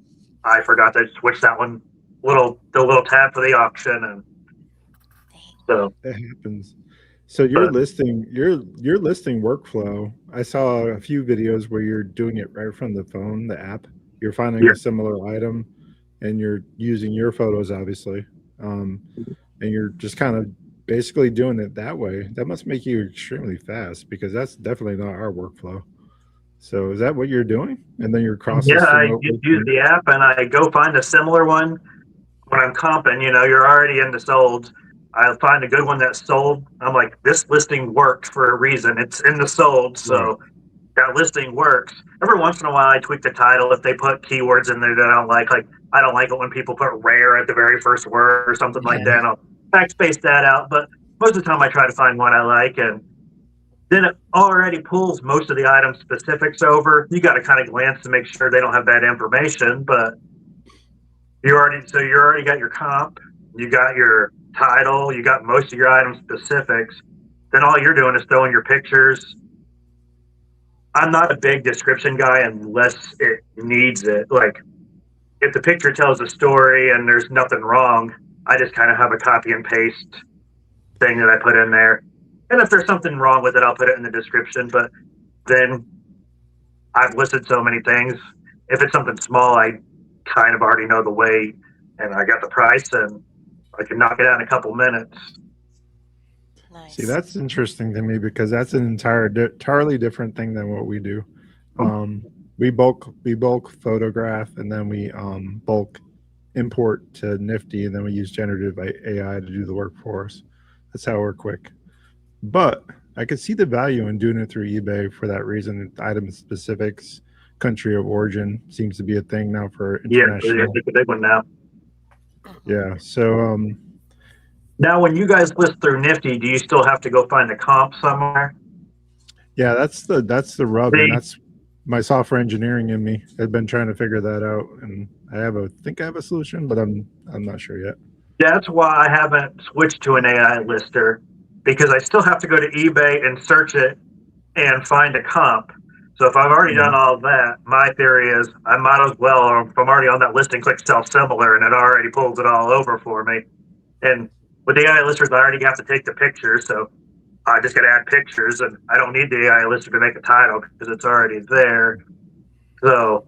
D: I forgot to switch that the little tab for the auction, and so
A: it happens. So your listing workflow, I saw a few videos where you're doing it right from the phone, the app. you're finding a similar item, and you're using your photos, obviously, and you're just kind of basically doing it that way. That must make you extremely fast, because that's definitely not our workflow. So is that what you're doing? And then you're cross
D: Yeah,
A: system
D: I
A: over?
D: use the app and I go find a similar one. When I'm comping, you're already into solds. I find a good one that's sold. I'm like, this listing worked for a reason. It's in the sold, so that listing works. Every once in a while, I tweak the title if they put keywords in there that I don't like. Like, I don't like it when people put rare at the very first word or something like that. And I'll backspace that out. But most of the time, I try to find one I like, and then it already pulls most of the item specifics over. You got to kind of glance to make sure they don't have bad information, but you already got your comp, you got your title, you got most of your item specifics. Then all you're doing is throwing your pictures. I'm not a big description guy unless it needs it. Like, if the picture tells a story and there's nothing wrong, I just kind of have a copy and paste thing that I put in there. And if there's something wrong with it, I'll put it in the description. But then I've listed so many things. If it's something small, I kind of already know the weight and I got the price, and I can knock it out in a couple minutes.
C: Nice.
A: See, that's interesting to me, because that's an entirely different thing than what we do. We bulk photograph, and then we bulk import to Nifty, and then we use generative AI to do the work for us. That's how we're quick. But I could see the value in doing it through eBay for that reason. Item specifics, country of origin seems to be a thing now for international.
D: Yeah, it's a big one now.
A: Yeah. So
D: now, when you guys list through Nifty, do you still have to go find a comp somewhere?
A: Yeah, that's the rub, and that's my software engineering in me. I've been trying to figure that out, and I think I have a solution, but I'm not sure yet.
D: That's why I haven't switched to an AI lister, because I still have to go to eBay and search it and find a comp. So if I've already done all that, my theory is I might as well, if I'm already on that listing, click sell similar, and it already pulls it all over for me. And with the AI listers, I already have to take the pictures, so I just got to add pictures, and I don't need the AI lister to make a title because it's already there. So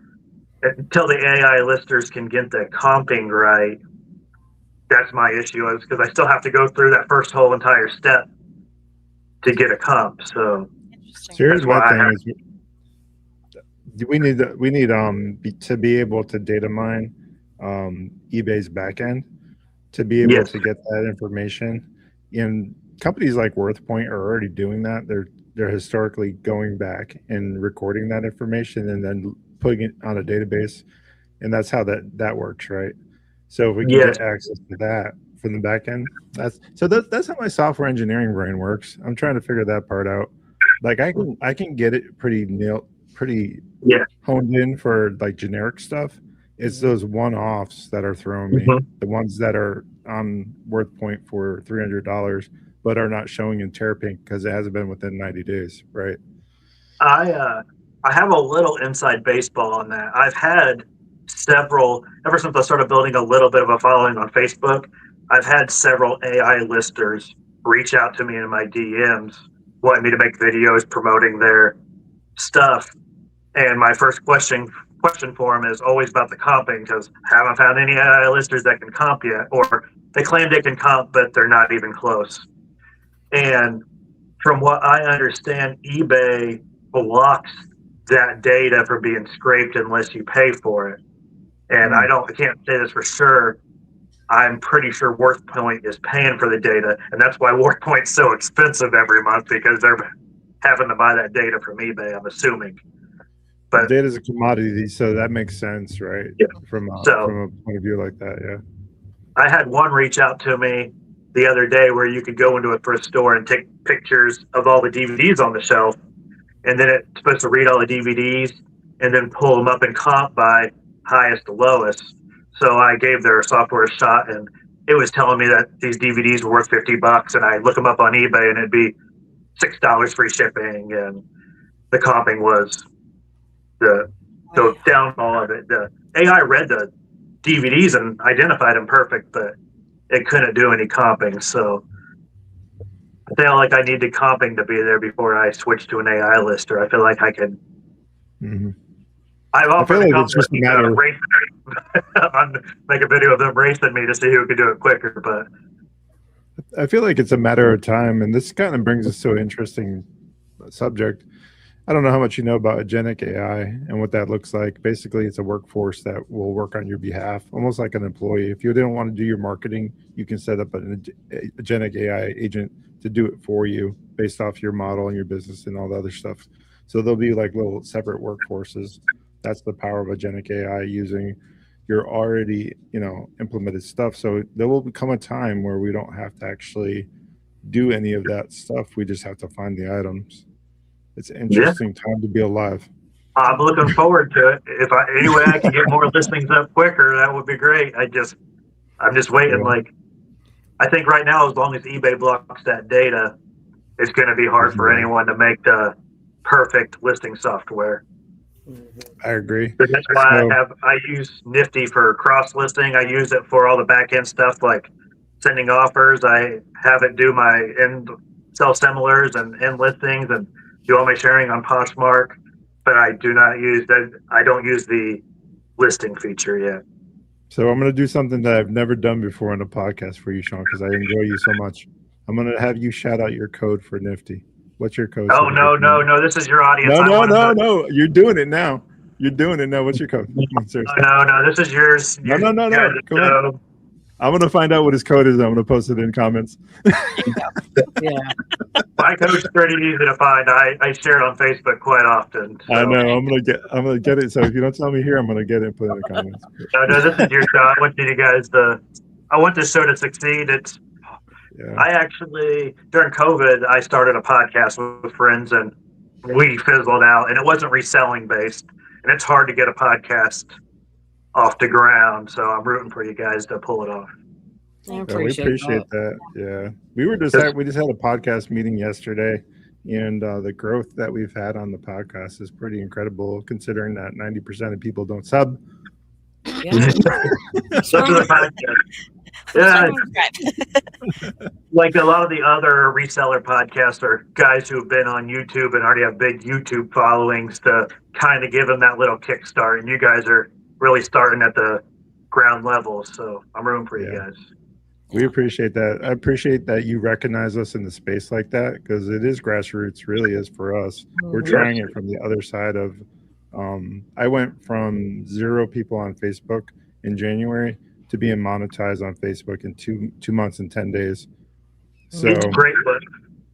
D: until the AI listers can get the comping right, that's my issue, is because I still have to go through that first whole entire step to get a comp. So
A: here's my thing is, we need to be able to data mine eBay's backend to be able to get that information. And companies like WorthPoint are already doing that. They're historically going back and recording that information and then putting it on a database, and that's how that works, right? So if we can get access to that from the back end, that's how my software engineering brain works. I'm trying to figure that part out. Like, I can get it pretty honed in for like generic stuff. It's those one-offs that are throwing me. The ones that are on WorthPoint for $300 but are not showing in Terrapink because it hasn't been within 90 days, right?
D: I have a little inside baseball on that. I've had several, ever since I started building a little bit of a following on Facebook, I've had several AI listers reach out to me in my DMs wanting me to make videos promoting their stuff. And my first question for them is always about the comping, because I haven't found any AI listers that can comp yet, or they claim they can comp, but they're not even close. And from what I understand, eBay blocks that data from being scraped unless you pay for it. And I can't say this for sure. I'm pretty sure WorthPoint is paying for the data, and that's why WorthPoint's so expensive every month, because they're having to buy that data from eBay, I'm assuming. But
A: data is a commodity, so that makes sense, right?
D: Yeah.
A: From a point of view like that, yeah.
D: I had one reach out to me the other day where you could go into a thrift store and take pictures of all the DVDs on the shelf, and then it's supposed to read all the DVDs and then pull them up in comp by highest to lowest. So I gave their software a shot, and it was telling me that these DVDs were worth $50, and I look them up on eBay and it'd be $6 free shipping, and the comping was the downfall of it. The AI read the DVDs and identified them perfect, but it couldn't do any comping. So I feel like I needed comping to be there before I switched to an AI lister. I feel like I could I've
A: I
D: offered
A: feel
D: to
A: like
D: come
A: it's just a
D: with
A: matter.
D: racing, make a video of them racing me to see who could do it quicker. But
A: I feel like it's a matter of time, and this kind of brings us to an interesting subject. I don't know how much you know about agentic AI and what that looks like. Basically, it's a workforce that will work on your behalf, almost like an employee. If you didn't want to do your marketing, you can set up an agentic AI agent to do it for you based off your model and your business and all the other stuff. So there'll be like little separate workforces. That's the power of agentic AI using your already, implemented stuff. So there will become a time where we don't have to actually do any of that stuff. We just have to find the items. It's an interesting time to be alive.
D: I'm looking forward to it. If any way I can get more listings up quicker, that would be great. I'm just waiting.
A: Yeah.
D: Like, I think right now, as long as eBay blocks that data, it's going to be hard for anyone to make the perfect listing software.
A: I agree.
D: So that's why I use Nifty for cross listing. I use it for all the back end stuff like sending offers. I have it do my end sell similars and end listings and do all my sharing on Poshmark. But I do not use that. I don't use the listing feature yet.
A: So I'm going to do something that I've never done before on a podcast for you, Shawn, because I enjoy you so much. I'm going to have you shout out your code for Nifty. What's your code?
D: Oh, no. This is your audience.
A: No. You're doing it now. What's your code? Come on, seriously.
D: No. This is yours.
A: No. Come on. I'm going to find out what his code is. I'm going to post it in comments.
B: Yeah.
D: My code's pretty easy to find. I share it on Facebook quite often. So.
A: I know. I'm gonna get it. So if you don't tell me here, I'm gonna get it and put it in the comments.
D: No, this is your show. I want this show to succeed. I actually, during COVID, I started a podcast with friends and we fizzled out, and it wasn't reselling based, and it's hard to get a podcast off the ground. So I'm rooting for you guys to pull it off.
A: We appreciate that. Yeah, we just had a podcast meeting yesterday, and the growth that we've had on the podcast is pretty incredible, considering that 90% of people don't sub.
B: Yeah.
D: Yeah. Like a lot of the other reseller podcasts are guys who have been on YouTube and already have big YouTube followings to kind of give them that little kickstart. And you guys are really starting at the ground level. So I'm rooting for you guys.
A: We appreciate that. I appreciate that you recognize us in the space like that, because it is grassroots, really is for us. We're trying it from the other side of, I went from 0 people on Facebook in January to being monetized on Facebook in two months and 10 days. So
D: it's great what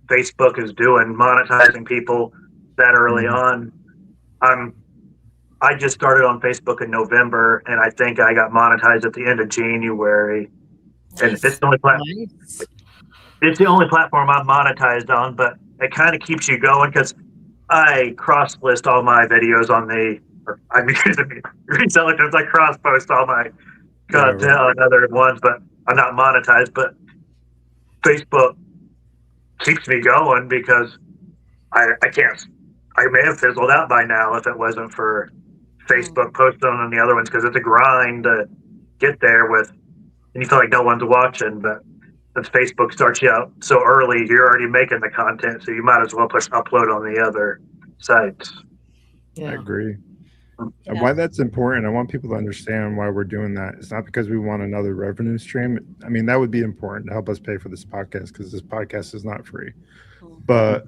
D: Facebook is doing, monetizing people that early on. I just started on Facebook in November, and I think I got monetized at the end of January. And it's the only it's the only platform I'm monetized on, but it kind of keeps you going because I cross list all my videos on I'm using reseller terms. I cross post all my content on other ones, but I'm not monetized. But Facebook keeps me going because I may have fizzled out by now if it wasn't for Facebook posting on the other ones, because it's a grind to get there with. And you feel like no one's watching, but since Facebook starts you out so early, you're already making the content, so you might as well push upload on the other sites.
A: I agree. And why that's important, I want people to understand why we're doing that. It's not because we want another revenue stream. I mean, that would be important to help us pay for this podcast, because this podcast is not free. But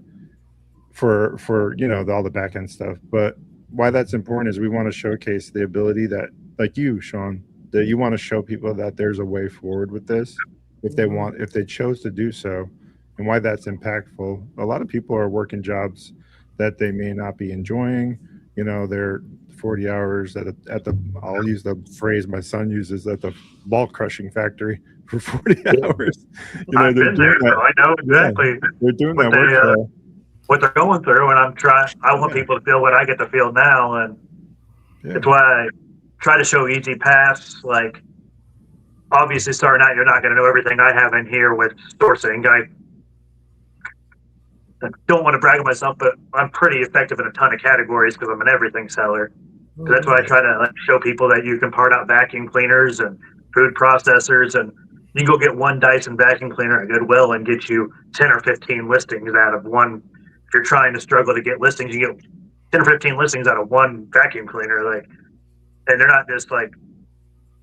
A: for all the back end stuff. But why that's important is we want to showcase the ability that, like you, Shawn, that you want to show people that there's a way forward with this if they chose to do so, and why that's impactful. A lot of people are working jobs that they may not be enjoying. They're 40 hours at I'll use the phrase my son uses, at the ball crushing factory for 40 hours.
D: I've been there, so I know exactly.
A: They're doing that work.
D: What they're going through, and I want people to feel what I get to feel now, and it's why I try to show easy paths. Like, obviously, starting out, you're not going to know everything I have in here with sourcing. I don't want to brag on myself, but I'm pretty effective in a ton of categories because I'm an everything seller. So that's why I try to show people that you can part out vacuum cleaners and food processors, and you can go get one Dyson vacuum cleaner at Goodwill and get you 10 or 15 listings out of one. If you're trying to struggle to get listings, you get 10 or 15 listings out of one vacuum cleaner, like, and they're not just like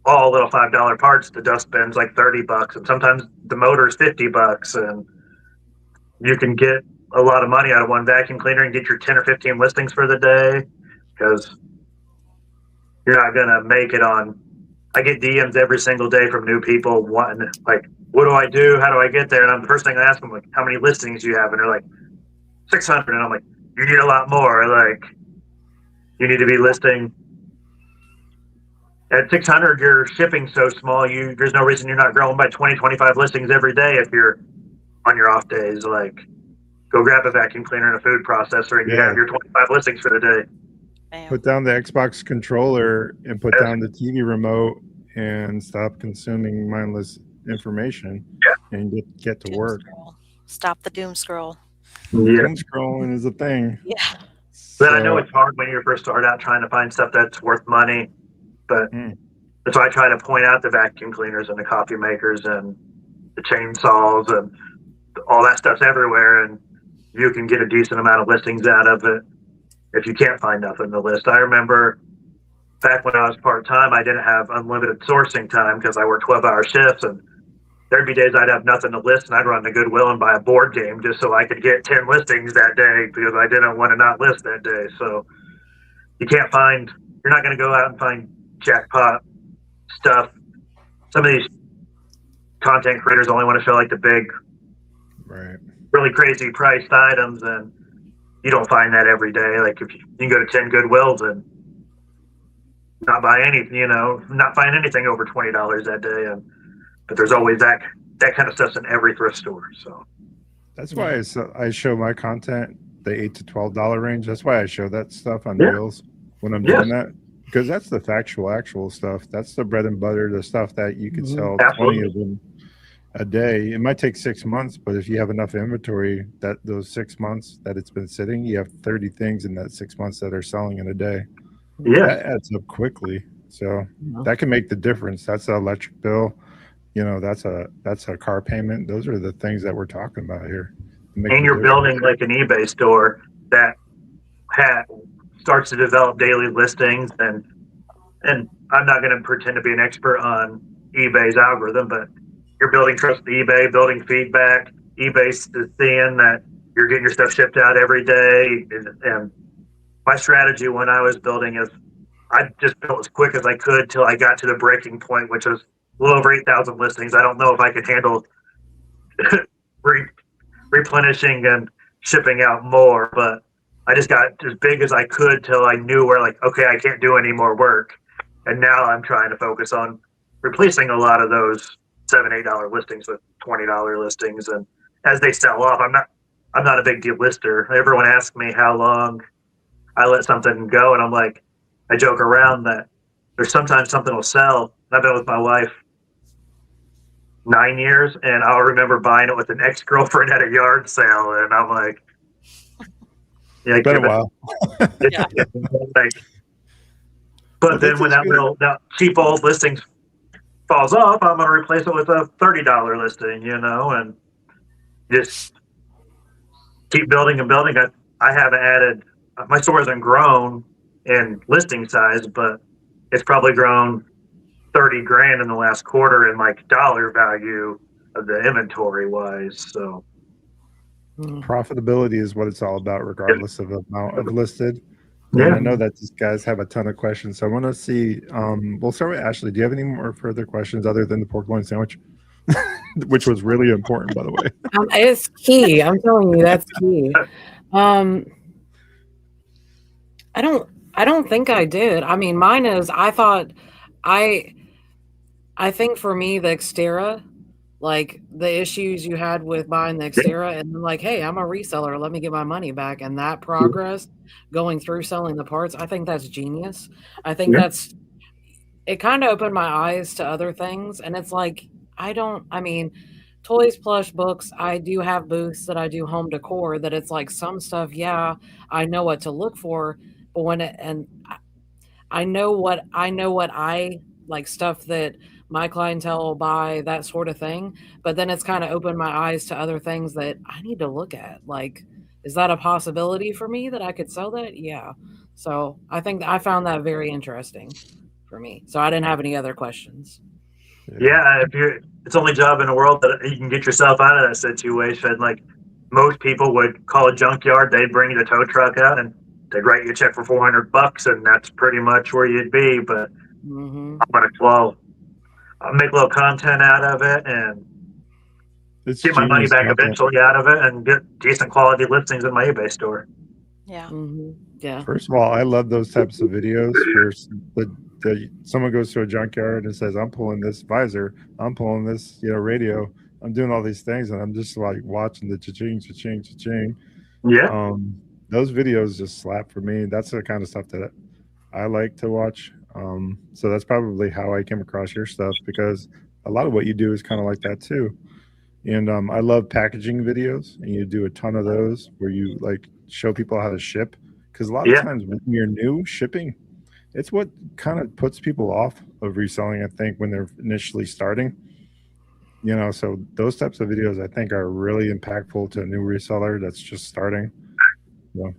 D: all little $5 parts. The dustbin's like $30, and sometimes the motor's $50, and you can get a lot of money out of one vacuum cleaner and get your 10 or 15 listings for the day, because you're not gonna make it on. I get DMs every single day from new people wanting, like, what do I do? How do I get there? And I'm the first thing I ask them, like, how many listings do you have? And they're like, 600. And I'm like, you need a lot more. Like, you need to be listing at 600. Your shipping's so small. There's no reason you're not growing by 20, 25 listings every day if you're on your off days. Like, go grab a vacuum cleaner and a food processor, and you have your 25 listings for the day.
A: Put down the Xbox controller and put down the TV remote and stop consuming mindless information and get to work.
C: Stop the doom scroll.
A: Doom scrolling is a thing.
C: Yeah.
D: But I know it's hard when you first start out trying to find stuff that's worth money, but that's why I try to point out the vacuum cleaners and the coffee makers and the chainsaws and all that stuff's everywhere, and you can get a decent amount of listings out of it if you can't find nothing to list. I remember back when I was part-time, I didn't have unlimited sourcing time because I worked 12-hour shifts, and there'd be days I'd have nothing to list, and I'd run to Goodwill and buy a board game just so I could get 10 listings that day because I didn't want to not list that day. So you're not going to go out and find jackpot stuff. Some of these content creators only want to show like the big, really crazy priced items, and you don't find that every day. Like, if you can go to 10 Goodwills and not buy anything, not find anything over $20 that day. But there's always that kind of stuff's in every thrift store. So
A: that's why I show my content the $8 to $12 range. That's why I show that stuff on Reels when I'm doing that, because that's the actual stuff. That's the bread and butter, the stuff that you can sell 20 of them a day. It might take 6 months, but if you have enough inventory, that those 6 months that it's been sitting, you have 30 things in that 6 months that are selling in a day. That adds up quickly. So that can make the difference. That's an electric bill. That's a car payment. Those are the things that we're talking about here.
D: And you're building like an eBay store that starts to develop daily listings, and I'm not going to pretend to be an expert on eBay's algorithm, but you're building trust with eBay, building feedback. eBay's seeing that you're getting your stuff shipped out every day. And my strategy when I was building is I just built as quick as I could till I got to the breaking point, which was a little over 8,000 listings. I don't know if I could handle replenishing and shipping out more, but I just got as big as I could till I knew where, like, okay, I can't do any more work. And now I'm trying to focus on replacing a lot of those $7, $8 listings with $20 listings. And as they sell off, I'm not a big deal lister. Everyone asks me how long I let something go, and I'm like, I joke around that there's sometimes something will sell. I've been with my wife 9 years, and I'll remember buying it with an ex-girlfriend at a yard sale, and I'm like,
A: it's been a while.
D: But then when that cheap old listing falls off, I'm going to replace it with a $30 listing, and just keep building and building. I haven't added, my store hasn't grown in listing size, but it's probably grown 30 grand in the last quarter in like dollar value of the inventory wise. So
A: profitability is what it's all about, regardless of the amount of listed. And I know that these guys have a ton of questions, so I want to see. We'll start with Ashley. Do you have any more further questions other than the pork loin sandwich, which was really important, by the way?
B: It's key. I'm telling you, that's key. I don't think I did. I mean, mine is. I think for me, the Xterra, like the issues you had with buying the Xterra, and then like, hey, I'm a reseller, let me get my money back, and that progress going through selling the parts, I think that's genius. I think it kind of opened my eyes to other things, and it's like, toys, plush, books, I do have booths that I do home decor, that it's like some stuff, I know what to look for, but I know what I like, stuff that my clientele will buy, that sort of thing. But then it's kind of opened my eyes to other things that I need to look at, like is that a possibility for me that I could sell that? Yeah. So I think I found that very interesting for me. So I didn't have any other questions.
D: Yeah, it's the only job in the world that you can get yourself out of that situation. Like most people would call a junkyard, they'd bring the tow truck out and they'd write you a check for $400, and that's pretty much where you'd be. But I'm gonna I'll make a little content out of it and get my money back eventually out of it, and get decent quality listings in my eBay store.
C: Yeah.
B: Yeah.
A: First of all, I love those types of videos where someone goes to a junkyard and says, "I'm pulling this visor, I'm pulling this, radio, I'm doing all these things," and I'm just like watching the cha-ching, cha-ching, cha-ching.
D: Yeah.
A: Those videos just slap for me. That's the kind of stuff that I like to watch. So that's probably how I came across your stuff, because a lot of what you do is kind of like that too. And I love packaging videos, and you do a ton of those where you like show people how to ship, because a lot of times when you're new, shipping, it's what kind of puts people off of reselling, I think, when they're initially starting. So those types of videos I think are really impactful to a new reseller that's just starting. Where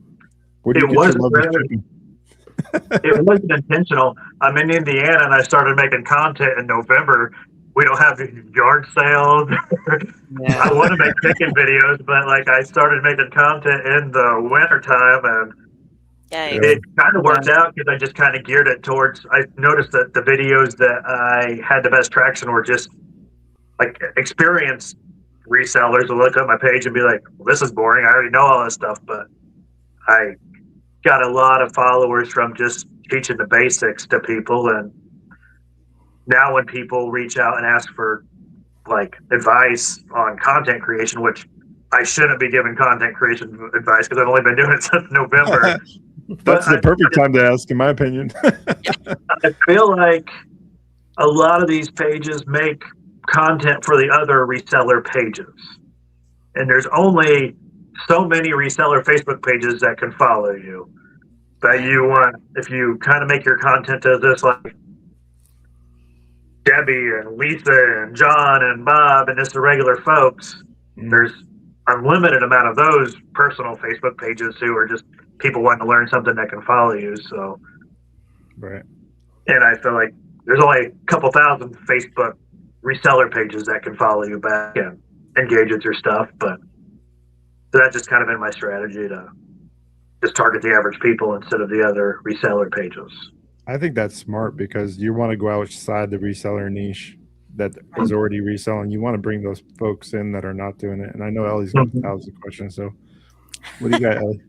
A: do you get your love of shipping?
D: It wasn't intentional. I'm in Indiana and I started making content in November. We don't have yard sales. I want to make chicken videos, but I started making content in the wintertime, and it kind of worked out because I just kind of geared it towards. I noticed that the videos that I had the best traction were just experienced resellers will look at my page and be like, "Well, this is boring. I already know all this stuff," but I got a lot of followers from just teaching the basics to people. And now when people reach out and ask for advice on content creation, which I shouldn't be giving content creation advice because I've only been doing it since November.
A: That's the perfect time to ask, in my opinion.
D: I feel like a lot of these pages make content for the other reseller pages, and there's only so many reseller Facebook pages that can follow you. But if you kind of make your content as this Debbie and Lisa and John and Bob and just the regular folks, there's unlimited amount of those personal Facebook pages who are just people wanting to learn something that can follow you. So,
A: right.
D: And I feel like there's only a couple thousand Facebook reseller pages that can follow you back and engage with your stuff. But so that's just kind of been my strategy, to just target the average people instead of the other reseller pages.
A: I think that's smart, because you want to go outside the reseller niche that is already reselling. You want to bring those folks in that are not doing it. And I know Ellie's got 1,000 questions. So what do you got, Ellie?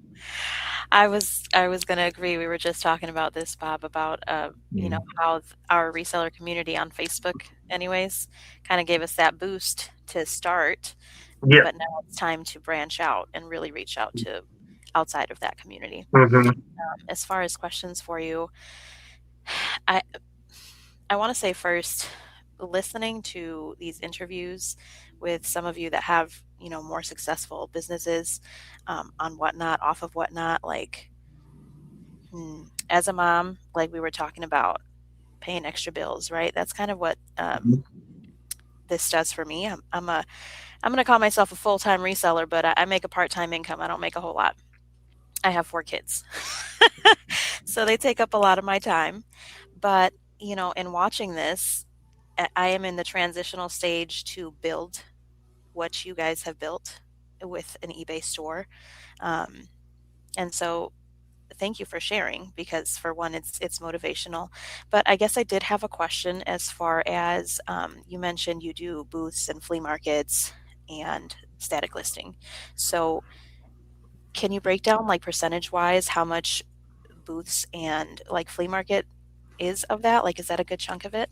C: I was going to agree. We were just talking about this, Bob, about how our reseller community on Facebook, anyways, kind of gave us that boost to start. Yeah. But now it's time to branch out and really reach out to outside of that community. As far as questions for you, I want to say first, listening to these interviews with some of you that have more successful businesses on Whatnot, off of Whatnot, as a mom, we were talking about paying extra bills, right? That's kind of what this does for me. I'm going to call myself a full-time reseller, but I make a part-time income. I don't make a whole lot. I have 4 kids, so they take up a lot of my time. But, in watching this, I am in the transitional stage to build what you guys have built with an eBay store. And so thank you for sharing, because for one, it's motivational. But I guess I did have a question as far as you mentioned you do booths and flea markets and static listing. So can you break down percentage wise how much booths and flea market is of that? Is that a good chunk of it?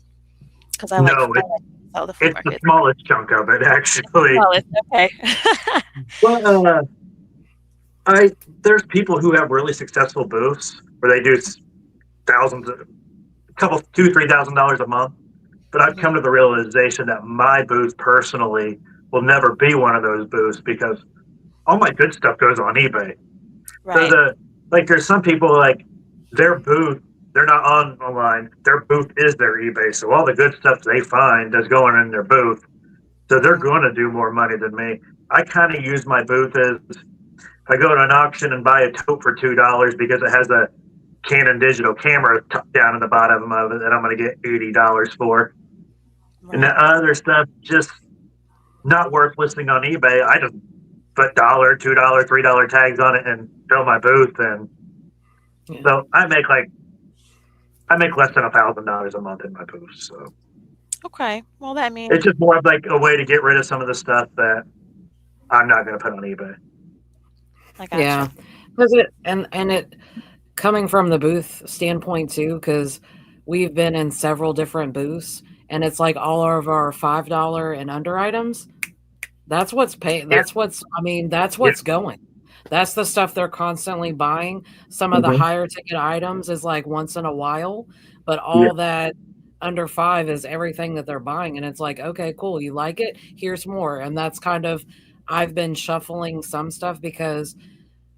C: Because I the flea market.
D: The smallest chunk of it, actually.
C: Okay.
D: Well, there's people who have really successful booths where they do thousands, $2,000-$3,000 a month. But I've come to the realization that my booth personally will never be one of those booths, because all my good stuff goes on eBay. Right. So there's some people their booth, they're not online. Their booth is their eBay. So all the good stuff they find is going in their booth. So they're going to do more money than me. I kind of use my booth as I go to an auction and buy a tote for $2 because it has a Canon digital camera down in the bottom of it that I'm going to get $80 for.
C: Right.
D: And the other stuff just not worth listing on eBay. I just put $1, $2, $3 tags on it and fill my booth, and so I make less than $1,000 a month in my booth. So
C: Okay. Well, that means
D: it's just more of like a way to get rid of some of the stuff that I'm not going to put on eBay.
C: I gotcha.
B: Yeah, because it coming from the booth standpoint too, because we've been in several different booths, and it's like all of our $5 and under items. That's what's paying. That's what's. I mean, that's what's going. That's the stuff they're constantly buying. Some of the higher ticket items is like once in a while, but all that under $5 is everything that they're buying, and it's like, okay, cool, you like it? Here's more, and that's kind of. I've been shuffling some stuff because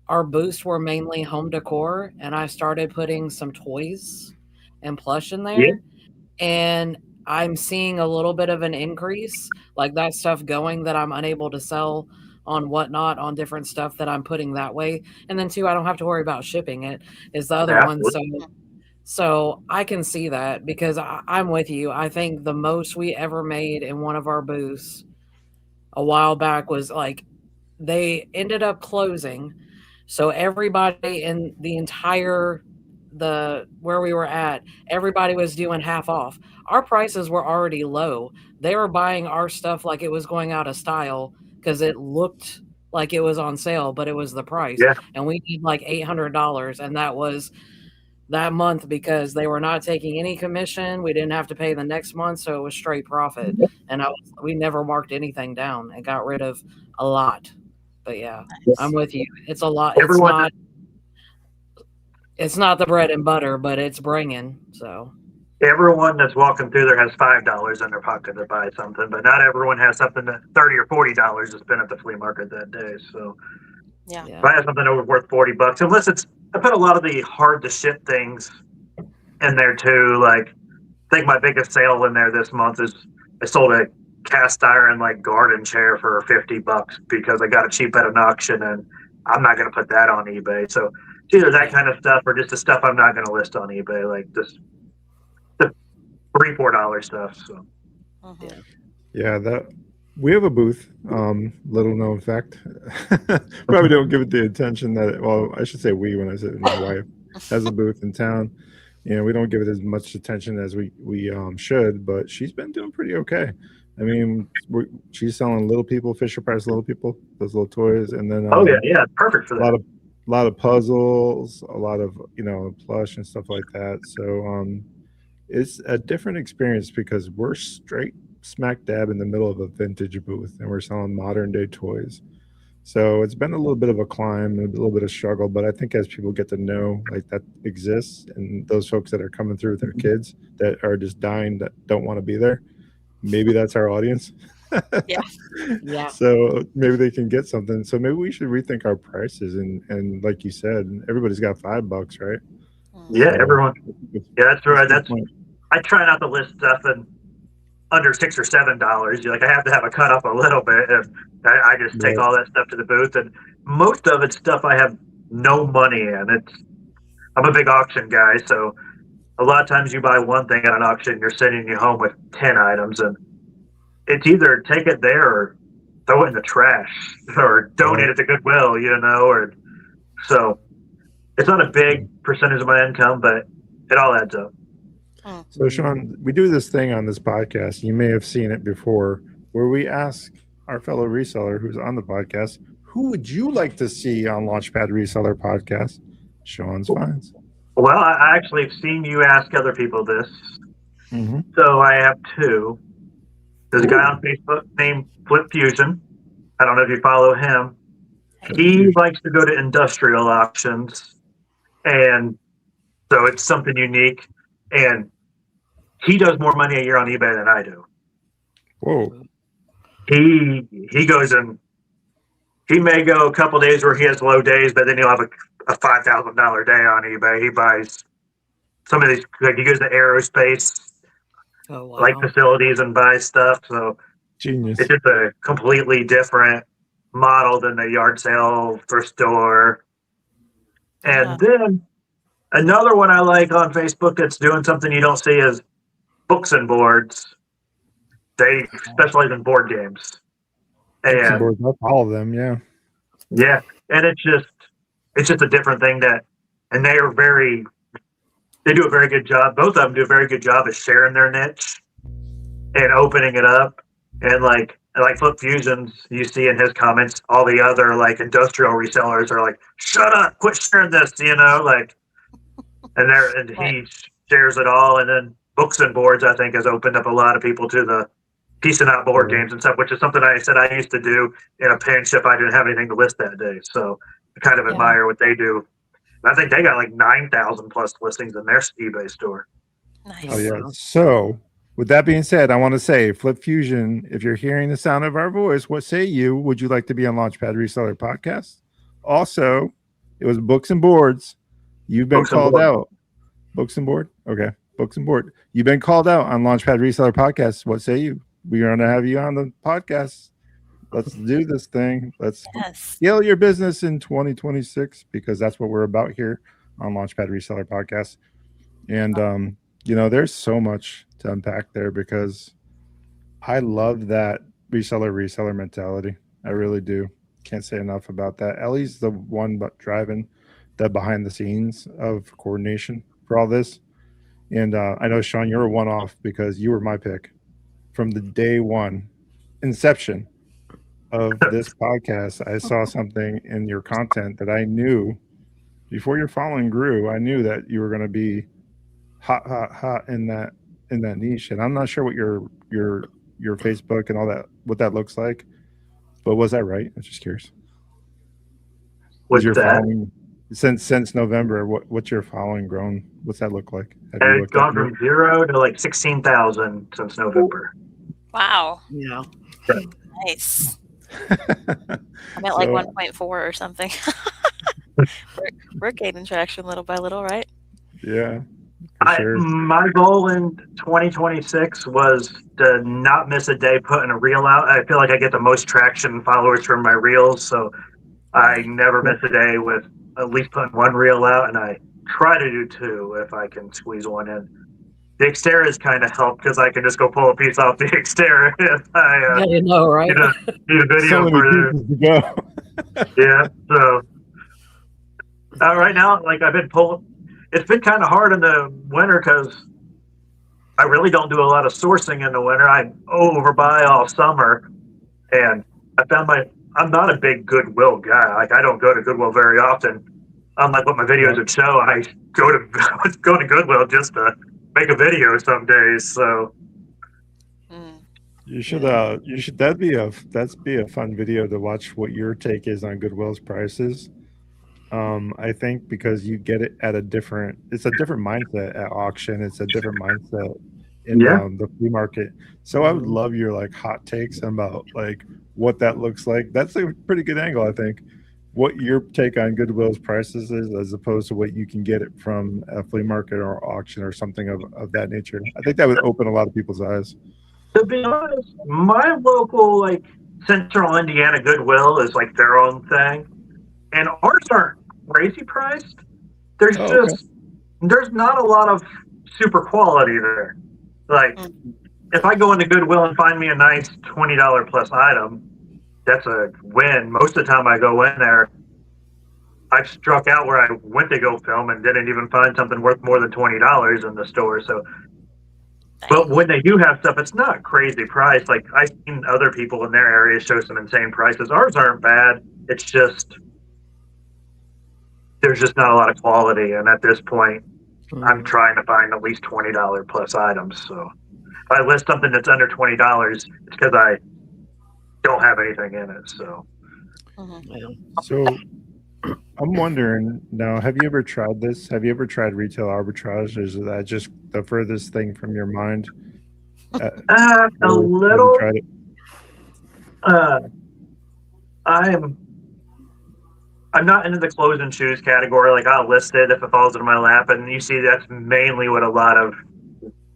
B: our booths were mainly home decor, and I started putting some toys and plush in there, and I'm seeing a little bit of an increase, like that stuff going that I'm unable to sell on Whatnot on different stuff that I'm putting that way. And then too, I don't have to worry about shipping it is the other one. So I can see that because I'm with you. I think the most we ever made in one of our booths a while back was like, they ended up closing. So everybody in the entire where we were at, everybody was doing half off. Our prices were already low. They were buying our stuff like it was going out of style because it looked like it was on sale, but it was the price.
D: Yeah.
B: And we need like $800, and that was that month because they were not taking any commission. We didn't have to pay the next month, so it was straight profit. And we never marked anything down and got rid of a lot. But yeah, I'm with you. It's a lot. It's not the bread and butter, but it's bringing. So
D: everyone that's walking through there has $5 in their pocket to buy something, but not everyone has something that $30 or $40 to spend at the flea market that day. So if I have something that was worth $40, unless I put a lot of the hard to ship things in there too. Like I think my biggest sale in there this month is I sold a cast iron like garden chair for $50 because I got it cheap at an auction, and I'm not going to put that on eBay. So it's either that kind of stuff or just the stuff I'm not going to list on eBay, like just the $3, $4 stuff. So
A: that we have a booth. Little known fact, probably don't give it the attention that. Well, I should say we when I said my wife has a booth in town. We don't give it as much attention as we should, but she's been doing pretty okay. I mean, she's selling Little People, Fisher Price Little People, those little toys, and then
D: perfect for that.
A: A lot of puzzles, a lot of plush and stuff like that. So it's a different experience because we're straight smack dab in the middle of a vintage booth, and we're selling modern day toys. So it's been a little bit of a climb, a little bit of struggle, but I think as people get to know like that exists, and those folks that are coming through with their kids that are just dying that don't want to be there, maybe that's our audience.
B: Yeah.
A: So maybe they can get something. So maybe we should rethink our prices, and like you said, everybody's got $5, right?
D: Yeah,
A: so,
D: everyone. Yeah, that's right. I try not to list stuff in under $6 or $7. I have to have a cut up a little bit, and I just take all that stuff to the booth, and most of it's stuff I have no money in. I'm a big auction guy, so a lot of times you buy one thing at an auction, you're sending you home with 10 items, and it's either take it there or throw it in the trash or donate it to Goodwill, or so it's not a big percentage of my income, but it all adds up.
A: So Shawn, we do this thing on this podcast. You may have seen it before, where we ask our fellow reseller who's on the podcast, who would you like to see on Launchpad Reseller podcast? ShawnsFinds.
D: Well, I actually have seen you ask other people this. So I have two. There's a guy on Facebook named Flip Fusion. I don't know if you follow him. He likes to go to industrial auctions, and so it's something unique. And he does more money a year on eBay than I do.
A: Whoa.
D: He goes in. He may go a couple days where he has low days, but then he'll have a $5,000 day on eBay. He buys some of these, like he goes to aerospace like facilities and buys stuff. So
A: genius.
D: It's just a completely different model than the yard sale thrift store. And then another one I like on Facebook that's doing something you don't see is Books and Boards. They specialize in board games. And
A: all of them, yeah.
D: Yeah, and it's just a different thing and they do a very good job. Both of them do a very good job of sharing their niche and opening it up. And like Flip Fusions, you see in his comments, all the other like industrial resellers are like, "Shut up, quit sharing this," like, and he shares it all. And then Books and Boards, I think, has opened up a lot of people to the piecing out board games and stuff, which is something I said I used to do in a pinch if I didn't have anything to list that day. So I kind of admire what they do. And I think they got like 9,000 plus listings in their eBay store.
C: Nice.
A: Oh yeah. So with that being said, I want to say, Flip Fusion, if you're hearing the sound of our voice, what say you? Would you like to be on Launchpad Reseller Podcast? Also, it was Books and Boards. You've been called out. Books and Board? Okay. Books and Board. You've been called out on Launchpad Reseller Podcast. What say you? We're going to have you on the podcast. Let's do this thing. Let's scale your business in 2026, because that's what we're about here on Launchpad Reseller Podcast. And, there's so much to unpack there, because I love that reseller mentality. I really do. Can't say enough about that. Ellie's the one driving the behind the scenes of coordination for all this. And I know, Shawn, you're a one-off because you were my pick from the day one inception of this podcast. I saw something in your content that I knew before your following grew. I knew that you were going to be hot in that niche. And I'm not sure what your Facebook and all that, what that looks like, but was that right? I'm just curious. Was your following since November? What's your following grown? What's that look like?
D: It's gone from 0 to like 16,000 since November.
C: Wow.
B: Yeah.
C: Nice. I'm at like 1.4 or something. we're gaining traction little by little, right?
A: Yeah.
D: Sure. My goal in 2026 was to not miss a day putting a reel out. I feel like I get the most traction and followers from my reels, so I never miss a day with at least putting one reel out, and I try to do 2 if I can squeeze one in. The Xterra has kind of helped because I can just go pull a piece off the Xterra if I
B: right?
D: need a video for it. Yeah, so right now, like I've been pulling. It's been kind of hard in the winter because I really don't do a lot of sourcing in the winter. I overbuy all summer, and I found I'm not a big Goodwill guy. Like I don't go to Goodwill very often. Unlike what my videos would show, I go to Goodwill just to make a video some days. So
A: you should that'd be a fun video to watch what your take is on Goodwill's prices. I think because you get it at it's a different mindset at auction. It's a different mindset in the flea market. So I would love your like hot takes about like what that looks like. That's a pretty good angle, I think. What your take on Goodwill's prices is, as opposed to what you can get it from a flea market or auction or something of that nature. I think that would open a lot of people's eyes.
D: To be honest, my local like Central Indiana Goodwill is like their own thing, and ours aren't crazy priced. There's there's not a lot of super quality there. Like if I go into Goodwill and find me a nice $20 plus item, that's a win. Most of the time I go in there, I've struck out where I went to go film and didn't even find something worth more than $20 in the store. So, but when they do have stuff, it's not crazy price. Like I've seen other people in their area show some insane prices. Ours aren't bad. It's just there's just not a lot of quality, and at this point, I'm trying to find at least $20 plus items. So if I list something that's under $20, it's because I don't have anything in it. So,
A: so I'm wondering now, have you ever tried this? Have you ever tried retail arbitrage? Is that just the furthest thing from your mind?
D: A little.
A: Tried it?
D: I'm not into the clothes and shoes category. Like I'll list it if it falls into my lap, and you see that's mainly what a lot of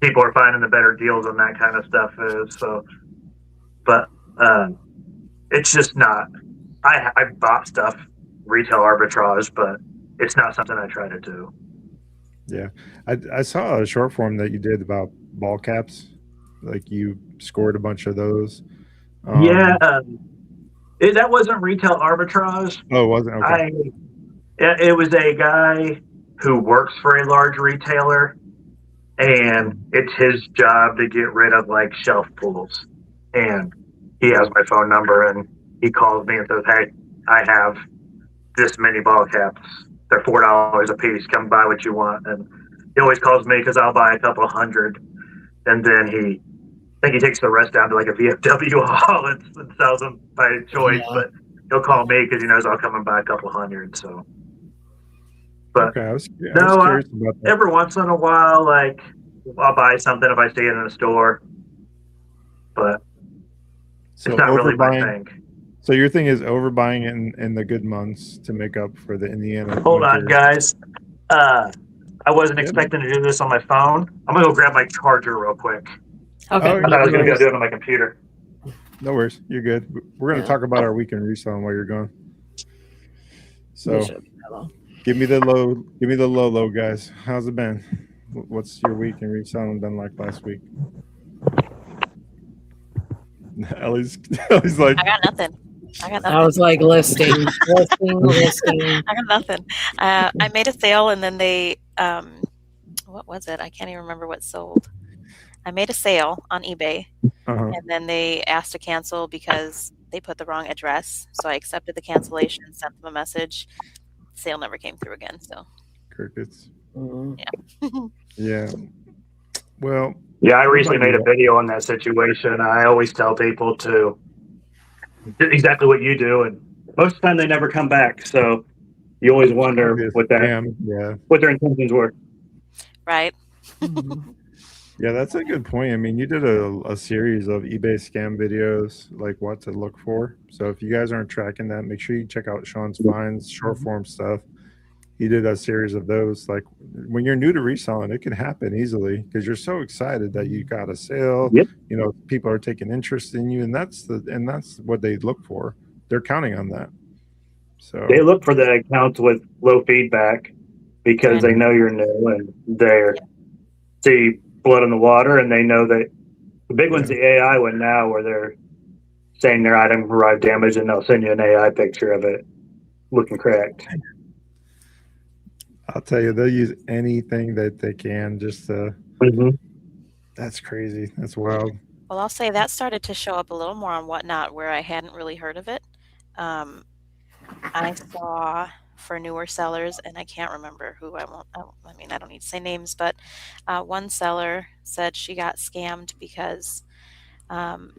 D: people are finding the better deals on that kind of stuff is. So, but it's just not I bought stuff retail arbitrage, but it's not something I try to do.
A: Yeah, I saw a short form that you did about ball caps, like you scored a bunch of those.
D: Yeah, that wasn't retail arbitrage.
A: Oh, it wasn't okay.
D: It was a guy who works for a large retailer, and it's his job to get rid of like shelf pulls. And he has my phone number, and he calls me and says, "Hey, I have this many ball caps. They're $4 a piece. Come buy what you want." And he always calls me because I'll buy a couple hundred, and then I think he takes the rest down to like a VFW hall and sells them by choice.
B: Yeah.
D: But he'll call me because he knows I'll come and buy a couple hundred. So, but
A: Okay, I was curious about that.
D: every once in a while, like I'll buy something if I see it in a store, but
A: So
D: it's not really my
A: overbuying.
D: thing.
A: So your thing is overbuying in the good months to make up for the Indiana.
D: Hold on,
A: winter.
D: guys. I wasn't
A: Yeah.
D: expecting to do this on my phone. I'm gonna go grab my charger real quick.
B: Okay.
A: Oh,
D: I thought I was gonna go do it on my computer.
A: No worries, you're good. We're going to talk about our weekend reselling while you're gone. So give me the low, guys. How's it been? What's your weekend reselling been like last week? Ellie's like,
C: I got nothing.
B: I was like listing.
C: I got nothing. I made a sale, and then they, what was it? I can't even remember what sold. I made a sale on eBay,
A: uh-huh.
C: and then they asked to cancel because they put the wrong address. So I accepted the cancellation, sent them a message. Sale never came through again. So
A: Crickets.
C: yeah.
A: Yeah. Well,
D: Yeah, I recently made a video on that situation. I always tell people to do exactly what you do, and most of the time they never come back. So you always wonder what their intentions were.
C: Right.
A: Yeah, that's a good point. I mean, you did a series of eBay scam videos, like what to look for. So if you guys aren't tracking that, make sure you check out ShawnsFinds short form stuff. He did a series of those. Like when you're new to reselling, it can happen easily because you're so excited that you got a sale.
D: Yep.
A: You know, people are taking interest in you, and that's what they look for. They're counting on that. So
D: they look for the accounts with low feedback because they know you're new and they see blood in the water, and they know that the big one's the AI one now, where they're saying their item arrived damaged, and they'll send you an AI picture of it looking cracked.
A: I'll tell you, they'll use anything that they can just to. That's crazy. That's wild.
C: Well, I'll say that started to show up a little more on Whatnot, where I hadn't really heard of it. I saw for newer sellers, and I can't remember who. I don't need to say names, but one seller said she got scammed because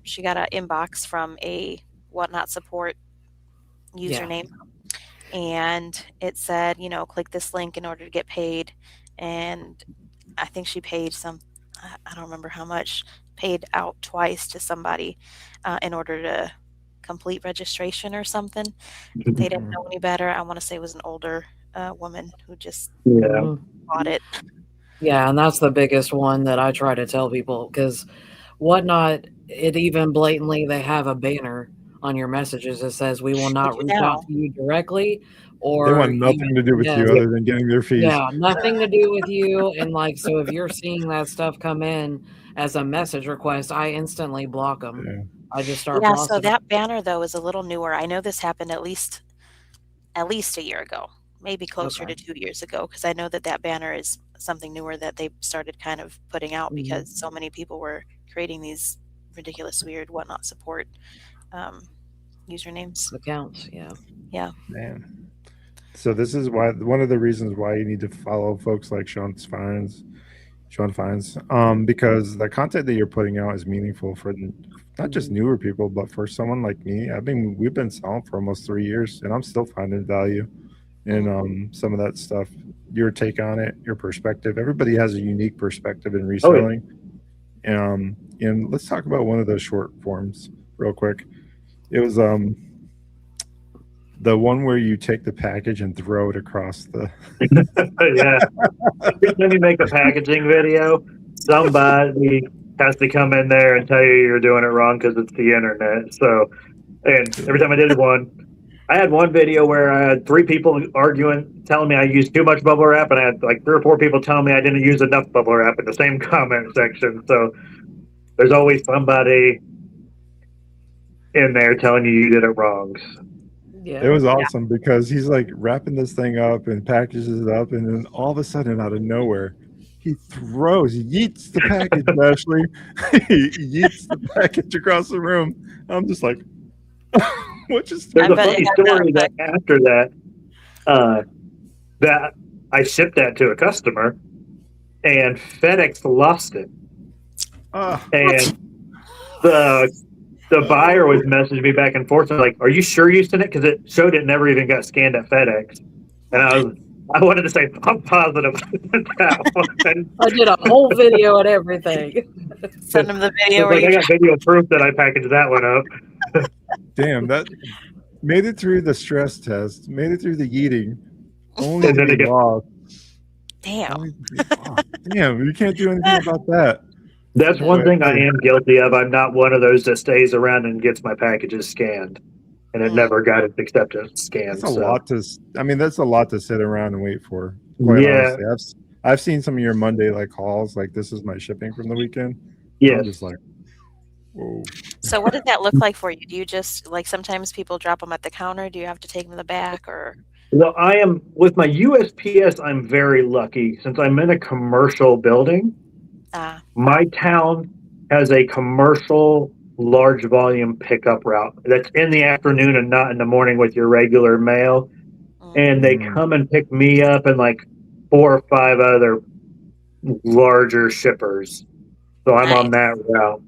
C: she got an inbox from a Whatnot support username, and it said, click this link in order to get paid. And I think she paid I don't remember how much, paid out twice to somebody in order to complete registration or something. They didn't know any better. I want to say it was an older woman who just bought it.
B: Yeah, and that's the biggest one that I try to tell people, because Whatnot, it even blatantly, they have a banner on your messages that says, "We will not reach out to you directly," or
A: they want nothing to do with you other than getting their fees.
B: Yeah, nothing to do with you. And so if you're seeing that stuff come in as a message request, I instantly block them.
A: Yeah.
B: I just start.
C: Yeah, so that banner though is a little newer. I know this happened at least a year ago, maybe closer to 2 years ago, because I know that banner is something newer that they started kind of putting out because so many people were creating these ridiculous, weird Whatnot support usernames,
B: accounts.
C: Yeah.
A: Man. So this is why one of the reasons why you need to follow folks like ShawnsFinds, because the content that you're putting out is meaningful for not just newer people, but for someone like me. We've been selling for almost 3 years, and I'm still finding value in some of that stuff. Your take on it, your perspective. Everybody has a unique perspective in reselling. And let's talk about one of those short forms real quick. It was the one where you take the package and throw it across the.
D: Let me make a packaging video. Somebody has to come in there and tell you you're doing it wrong because it's the internet. So, and every time I did one, I had one video where I had 3 people arguing, telling me I used too much bubble wrap, and I had like 3 or 4 people telling me I didn't use enough bubble wrap in the same comment section. So there's always somebody in there telling you did it wrong.
B: Yeah.
A: It was awesome because he's like wrapping this thing up and packages it up, and then all of a sudden, out of nowhere, he yeets the package, Ashley. He yeets the package across the room. I'm just like, what just?
D: There's a funny story that after that, that I shipped that to a customer, and FedEx lost it. And the buyer was messaging me back and forth, like, "Are you sure you sent it?" Because it showed it never even got scanned at FedEx, and I wanted to say I'm positive that one.
B: I did a whole video and everything.
C: Send them the video.
D: Like, I got video proof that I packaged that one up.
A: Damn, that made it through the stress test, made it through the yeeting, only
D: And
A: to
D: then
A: be lost.
C: Damn.
A: Damn, you can't do anything about that.
D: That's one thing I am guilty of. I'm not one of those that stays around and gets my packages scanned, and it never got its acceptance scanned.
A: That's a lot to. I mean, that's a lot to sit around and wait for. Quite honestly, I've seen some of your Monday like calls, like this is my shipping from the weekend.
D: Yeah,
A: I'm just like, whoa.
C: So what does that look like for you? Do you just like sometimes people drop them at the counter? Do you have to take them to the back or?
D: Well, I am with my USPS. I'm very lucky since I'm in a commercial building. My town has a commercial large volume pickup route that's in the afternoon and not in the morning with your regular mail. And they come and pick me up and like 4 or 5 other larger shippers. So I'm on that route.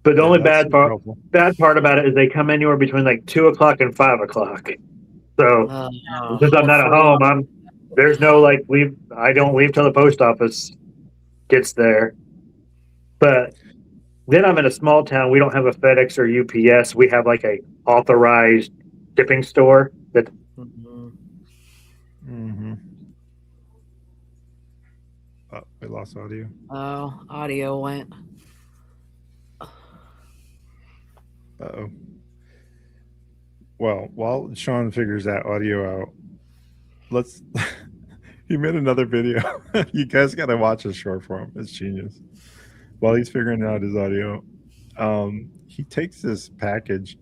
D: But the only bad part about it is they come anywhere between like 2 o'clock and 5 o'clock. So since I'm not at home, there's no like leave. I don't leave till the post office gets there. But then I'm in a small town. We don't have a FedEx or UPS. We have like a authorized shipping store that.
A: Oh, we lost audio.
B: Oh, audio went.
A: Uh-oh. Well, while Shawn figures that audio out, he made another video. You guys got to watch his short form. It's genius. While he's figuring out his audio, he takes this package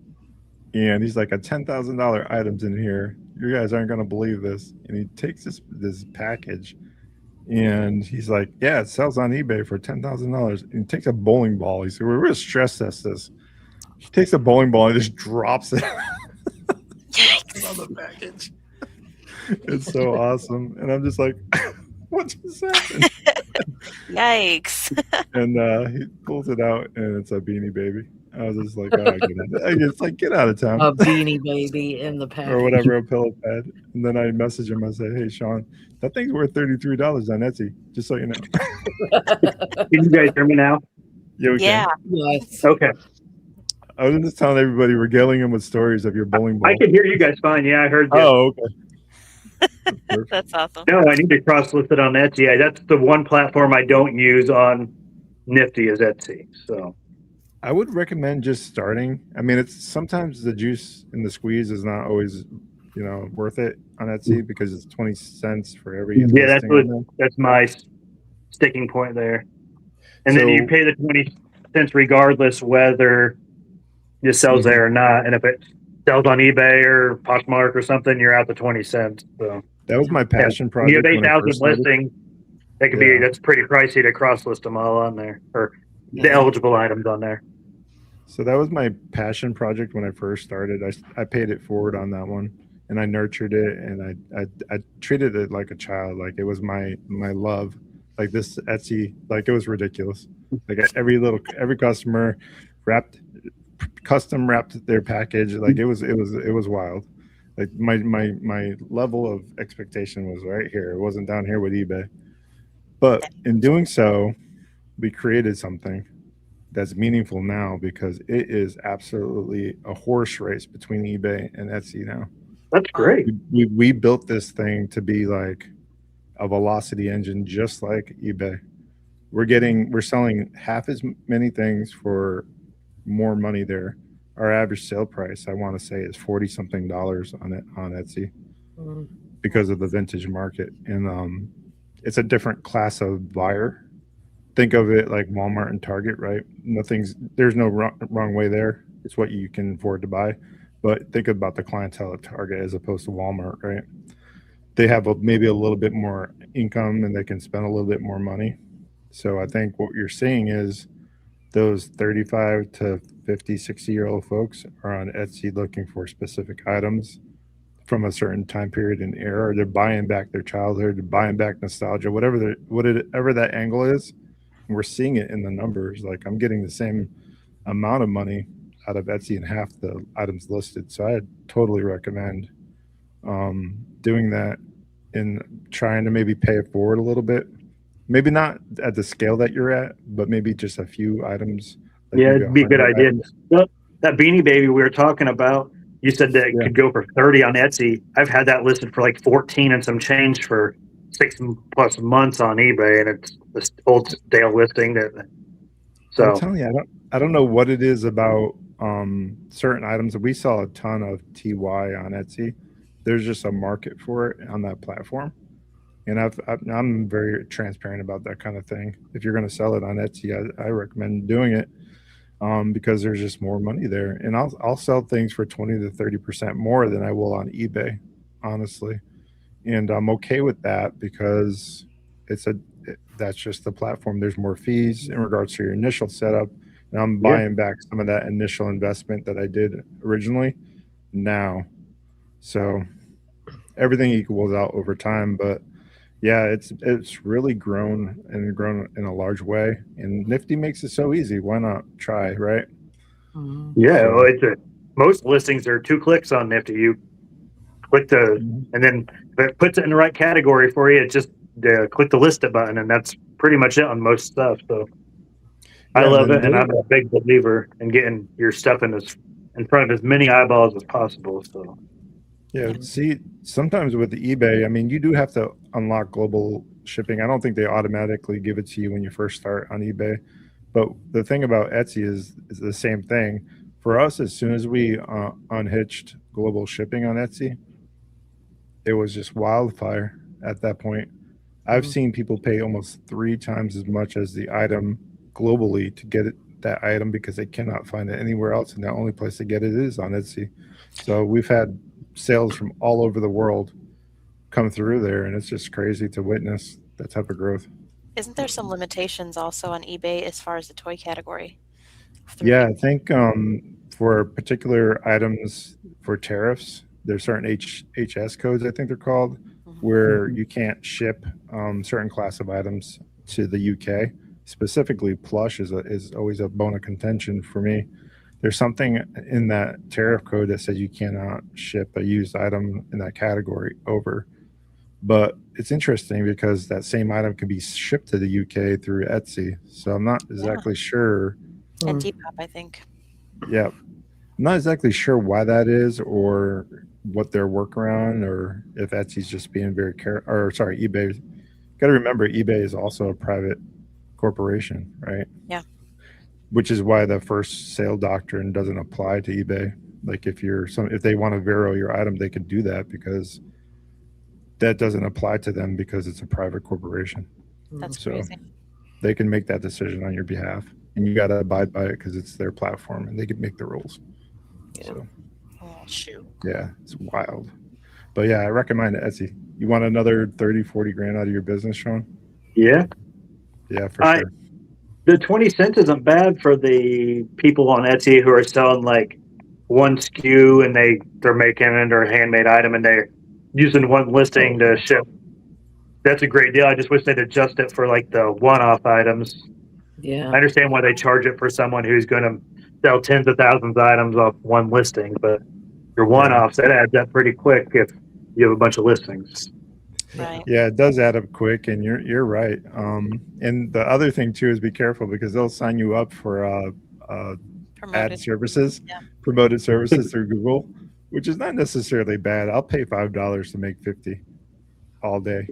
A: and he's like, a $10,000 items in here. You guys aren't going to believe this. And he takes this package and he's like, yeah, it sells on eBay for $10,000. And he takes a bowling ball. He said, we're going to stress test this. He takes a bowling ball and just drops it.
C: Yikes.
A: On the package. It's so awesome. And I'm just like, what just happened?
C: Yikes.
A: And he pulls it out and it's a Beanie Baby. I was just like, oh, it's like, get out of town.
B: A Beanie Baby in the package.
A: Or whatever, a pillow pad. And then I message him. I say, hey, Shawn, that thing's worth $33 on Etsy, just so you know.
D: Can you guys hear me now?
A: Yeah, we can.
B: Yes.
D: Okay.
A: I was just telling everybody, regaling him with stories of your bowling ball.
D: I can hear you guys fine. Yeah, I heard you.
A: Oh, okay.
C: That's awesome.
D: No, I need to cross-list it on Etsy. That's the one platform I don't use on Nifty is Etsy. So
A: I would recommend just starting. I mean, it's sometimes the juice in the squeeze is not always, worth it on Etsy because it's 20 cents for every.
D: Yeah, that's my sticking point there. And then you pay the 20 cents regardless whether it sells there or not. And if it sells on eBay or Poshmark or something, you're out the 20 cents. So
A: that was my passion project.
D: You have 8,000 listings. That could be, that's pretty pricey to cross list them all on there, or the eligible items on there.
A: So that was my passion project when I first started. I paid it forward on that one, and I nurtured it, and I treated it like a child. Like it was my love. Like this Etsy, like it was ridiculous. Like every customer custom wrapped their package. Like it was wild. Like my level of expectation was right here. It wasn't down here with eBay. But in doing so, we created something that's meaningful now because it is absolutely a horse race between eBay and Etsy now.
D: That's great.
A: We built this thing to be like a velocity engine, just like eBay. We're selling half as many things for more money there our average sale price, I want to say, is $40-something on it on Etsy
B: Mm.
A: because of the vintage market, and it's a different class of buyer. Think of it like Walmart and Target, right? There's no wrong way there. It's what you can afford to buy. But think about the clientele at Target as opposed to Walmart, right? They have maybe a little bit more income and they can spend a little bit more money. So I think what you're seeing is those 35 to 50, 60-year-old folks are on Etsy looking for specific items from a certain time period and era. They're buying back their childhood, they're buying back nostalgia, whatever that angle is. We're seeing it in the numbers. Like, I'm getting the same amount of money out of Etsy and half the items listed. So I totally recommend doing that and trying to maybe pay it forward a little bit. Maybe not at the scale that you're at, but maybe just a few items. Like
D: yeah, it'd be a good idea. Well, that Beanie Baby we were talking about, you said that it could go for 30 on Etsy. I've had that listed for like 14 and some change for 6+ months on eBay, and it's this old stale listing. So
A: I'm telling you, I don't know what it is about certain items. We saw a ton of TY on Etsy. There's just a market for it on that platform, and I'm very transparent about that kind of thing. If you're going to sell it on Etsy, I recommend doing it because there's just more money there, and I'll sell things for 20 to 30% more than I will on eBay, honestly. And I'm okay with that because that's just the platform. There's more fees in regards to your initial setup, and I'm buying back some of that initial investment that I did originally now. So everything equals out over time, but yeah, it's really grown in a large way, and Nifty makes it so easy. Why not try, right?
D: Yeah, well, most listings are 2 clicks on Nifty. You click and then if it puts it in the right category for you, it's just click the list it button, and that's pretty much it on most stuff. So I love it, and I'm a big believer in getting your stuff in front of as many eyeballs as possible. So
A: yeah, see, sometimes with the eBay, I mean, you do have to unlock global shipping. I don't think they automatically give it to you when you first start on eBay. But the thing about Etsy is the same thing. For us, as soon as we unhitched global shipping on Etsy, it was just wildfire at that point. I've seen people pay almost 3 times as much as the item globally to get that item because they cannot find it anywhere else, and the only place to get it is on Etsy. So we've had sales from all over the world come through there, and it's just crazy to witness that type of growth.
C: Isn't there some limitations also on eBay as far as the toy category?
A: Yeah, I think for particular items for tariffs, there's certain HS codes, I think they're called, where you can't ship certain class of items to the UK. Specifically, plush is always a bone of contention for me. There's something in that tariff code that says you cannot ship a used item in that category over. But it's interesting because that same item can be shipped to the UK through Etsy. So I'm not exactly sure.
C: And Depop, I think.
A: Yeah. I'm not exactly sure why that is or what their workaround, or if Etsy's just being very eBay. Got to remember, eBay is also a private corporation, right?
C: Yeah.
A: Which is why the first sale doctrine doesn't apply to eBay. Like if they want to vero your item, they could do that because that doesn't apply to them because it's a private corporation.
C: That's crazy.
A: They can make that decision on your behalf, and you got to abide by it because it's their platform and they can make the rules.
B: Yeah.
A: So,
C: oh shoot.
A: Yeah, it's wild. But yeah, I recommend Etsy. You want another 30, 40 grand out of your business, Sean?
D: Yeah.
A: Yeah, for sure.
D: The 20 cents isn't bad for the people on Etsy who are selling like one SKU and they're making it or a handmade item and they're using one listing to ship. That's a great deal. I just wish they'd adjust it for like the one-off items.
B: Yeah.
D: I understand why they charge it for someone who's going to sell tens of thousands of items off one listing, but your one-offs, that adds up pretty quick if you have a bunch of listings.
C: Right.
A: Yeah, it does add up quick, and you're right. And the other thing too is be careful because they'll sign you up for ad services, promoted services through Google, which is not necessarily bad. I'll pay $5 to make 50 all day.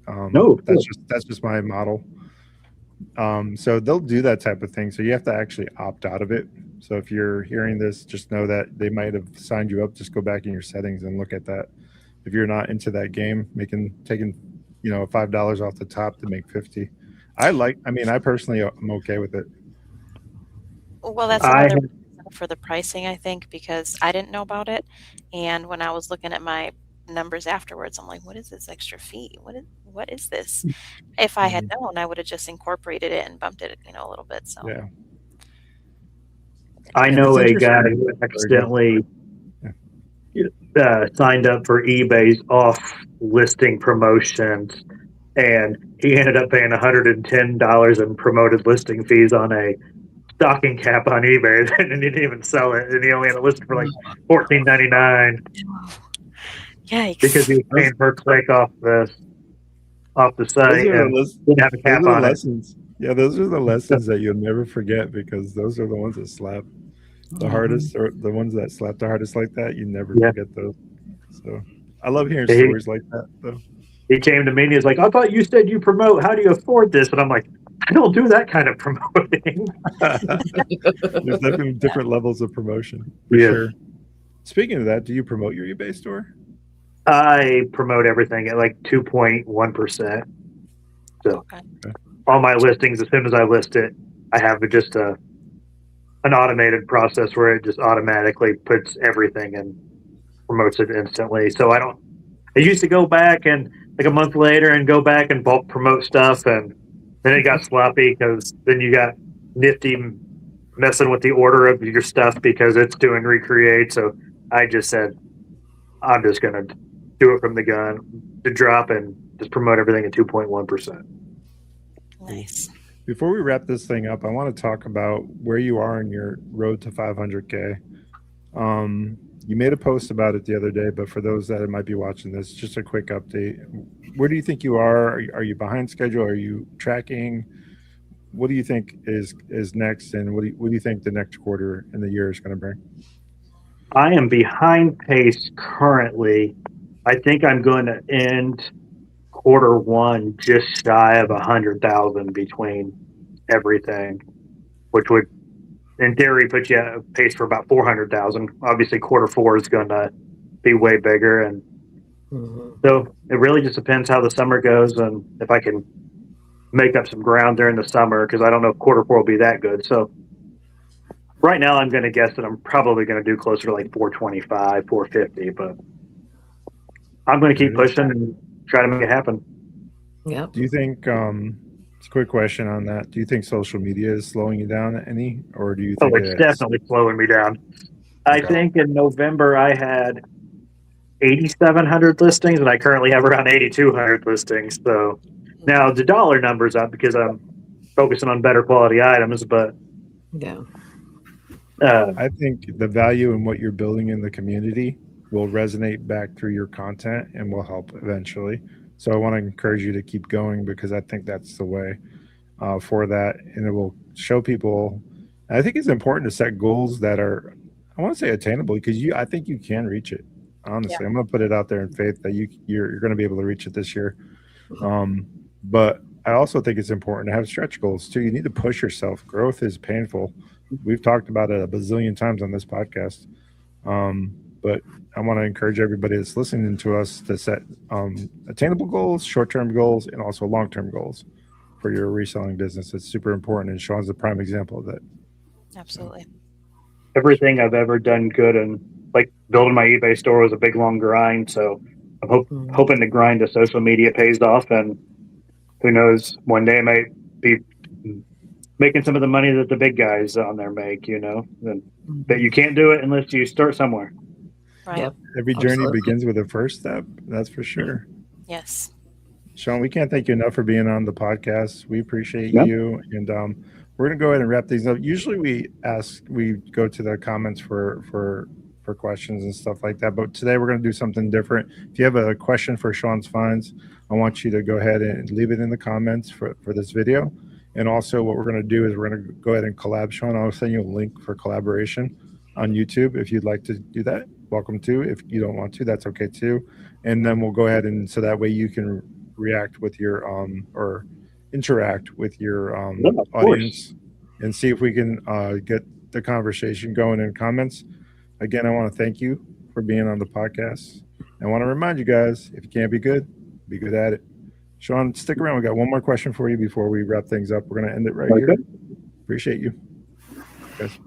A: That's just my model. So they'll do that type of thing. So you have to actually opt out of it. So if you're hearing this, just know that they might have signed you up. Just go back in your settings and look at that. If you're not into that game, taking $5 off the top to make 50. I personally am okay with it.
C: Well, that's another reason for the pricing, I think, because I didn't know about it. And when I was looking at my numbers afterwards, I'm like, what is this extra fee? What is this? If I had known, I would have just incorporated it and bumped it, a little bit. So
A: Yeah.
D: I know a guy who accidentally signed up for eBay's off listing promotions, and he ended up paying $110 in promoted listing fees on a stocking cap on eBay, and he didn't even sell it, and he only had it listed for like $14.99.
C: Yikes!
D: Because he was paying per click off the site and didn't have a cap on it.
A: Yeah, those are the lessons that you'll never forget, because those are the ones that slap the hardest, or the ones that slap the hardest like that. You never forget those. So I love hearing stories like that, though.
D: He came to me and he was like, I thought you said you promote. How do you afford this? And I'm like, I don't do that kind of promoting.
A: There's definitely different levels of promotion. For sure. Speaking of that, do you promote your eBay store?
D: I promote everything at like 2.1%. So all my listings, as soon as I list it, I have just an automated process where it just automatically puts everything and promotes it instantly. So I used to go back and like a month later and go back and bulk promote stuff, and then it got sloppy because then you got Nifty messing with the order of your stuff because it's doing recreate. So I just said, I'm just going to do it from the gun, to drop and just promote everything at 2.1%.
C: Nice.
A: Before we wrap this thing up, I want to talk about where you are in your road to 500K. You made a post about it the other day, but for those that might be watching this, just a quick update. Where do you think you are? Are you behind schedule? Are you tracking? What do you think is next, and what do you think the next quarter and the year is going to bring?
D: I am behind pace currently. I think I'm going to end quarter one just shy of 100,000 between everything, which would, in theory, put you at a pace for about 400,000. Obviously, quarter four is going to be way bigger, and so it really just depends how the summer goes and if I can make up some ground during the summer, because I don't know if quarter four will be that good. So right now, I'm going to guess that I'm probably going to do closer to like 425, 450, but I'm going to keep pushing and try to make it happen.
B: Yeah.
A: Do you think, it's a quick question on that, do you think social media is slowing you down any, or do you think
D: it's definitely slowing me down? I think in November I had 8,700 listings, and I currently have around 8,200 listings. So now the dollar number's up because I'm focusing on better quality items, but
A: I think the value in what you're building in the community will resonate back through your content and will help eventually. So I want to encourage you to keep going, because I think that's the way for that, and it will show people. I think it's important to set goals that are, I want to say, attainable, because I think you can reach it. Honestly, I'm going to put it out there in faith that you're going to be able to reach it this year. But I also think it's important to have stretch goals too. You need to push yourself. Growth is painful. We've talked about it a bazillion times on this podcast. But I want to encourage everybody that's listening to us to set attainable goals, short-term goals, and also long-term goals for your reselling business. It's super important, and Shawn's a prime example of that.
C: Absolutely.
D: Everything I've ever done good, and like building my eBay store was a big, long grind. So I'm hoping the grind of social media pays off, and who knows, one day I might be making some of the money that the big guys on there make, but you can't do it unless you start somewhere.
C: Right.
B: Yep.
A: Every journey begins with a first step. That's for sure.
C: Yes.
A: Shawn, we can't thank you enough for being on the podcast. We appreciate you. And we're going to go ahead and wrap these up. Usually we go to the comments for questions and stuff like that. But today we're going to do something different. If you have a question for ShawnsFinds, I want you to go ahead and leave it in the comments for this video. And also what we're going to do is we're going to go ahead and collab. Shawn, I'll send you a link for collaboration on YouTube. If you'd like to do that, welcome to. If you don't want to, that's okay too. And then we'll go ahead and so that way you can react with your or interact with your audience and see if we can get the conversation going in comments. Again, I want to thank you for being on the podcast. I want to remind you guys, if you can't be good at it. Shawn, stick around. We got one more question for you before we wrap things up. We're going to end it right here. Appreciate you guys.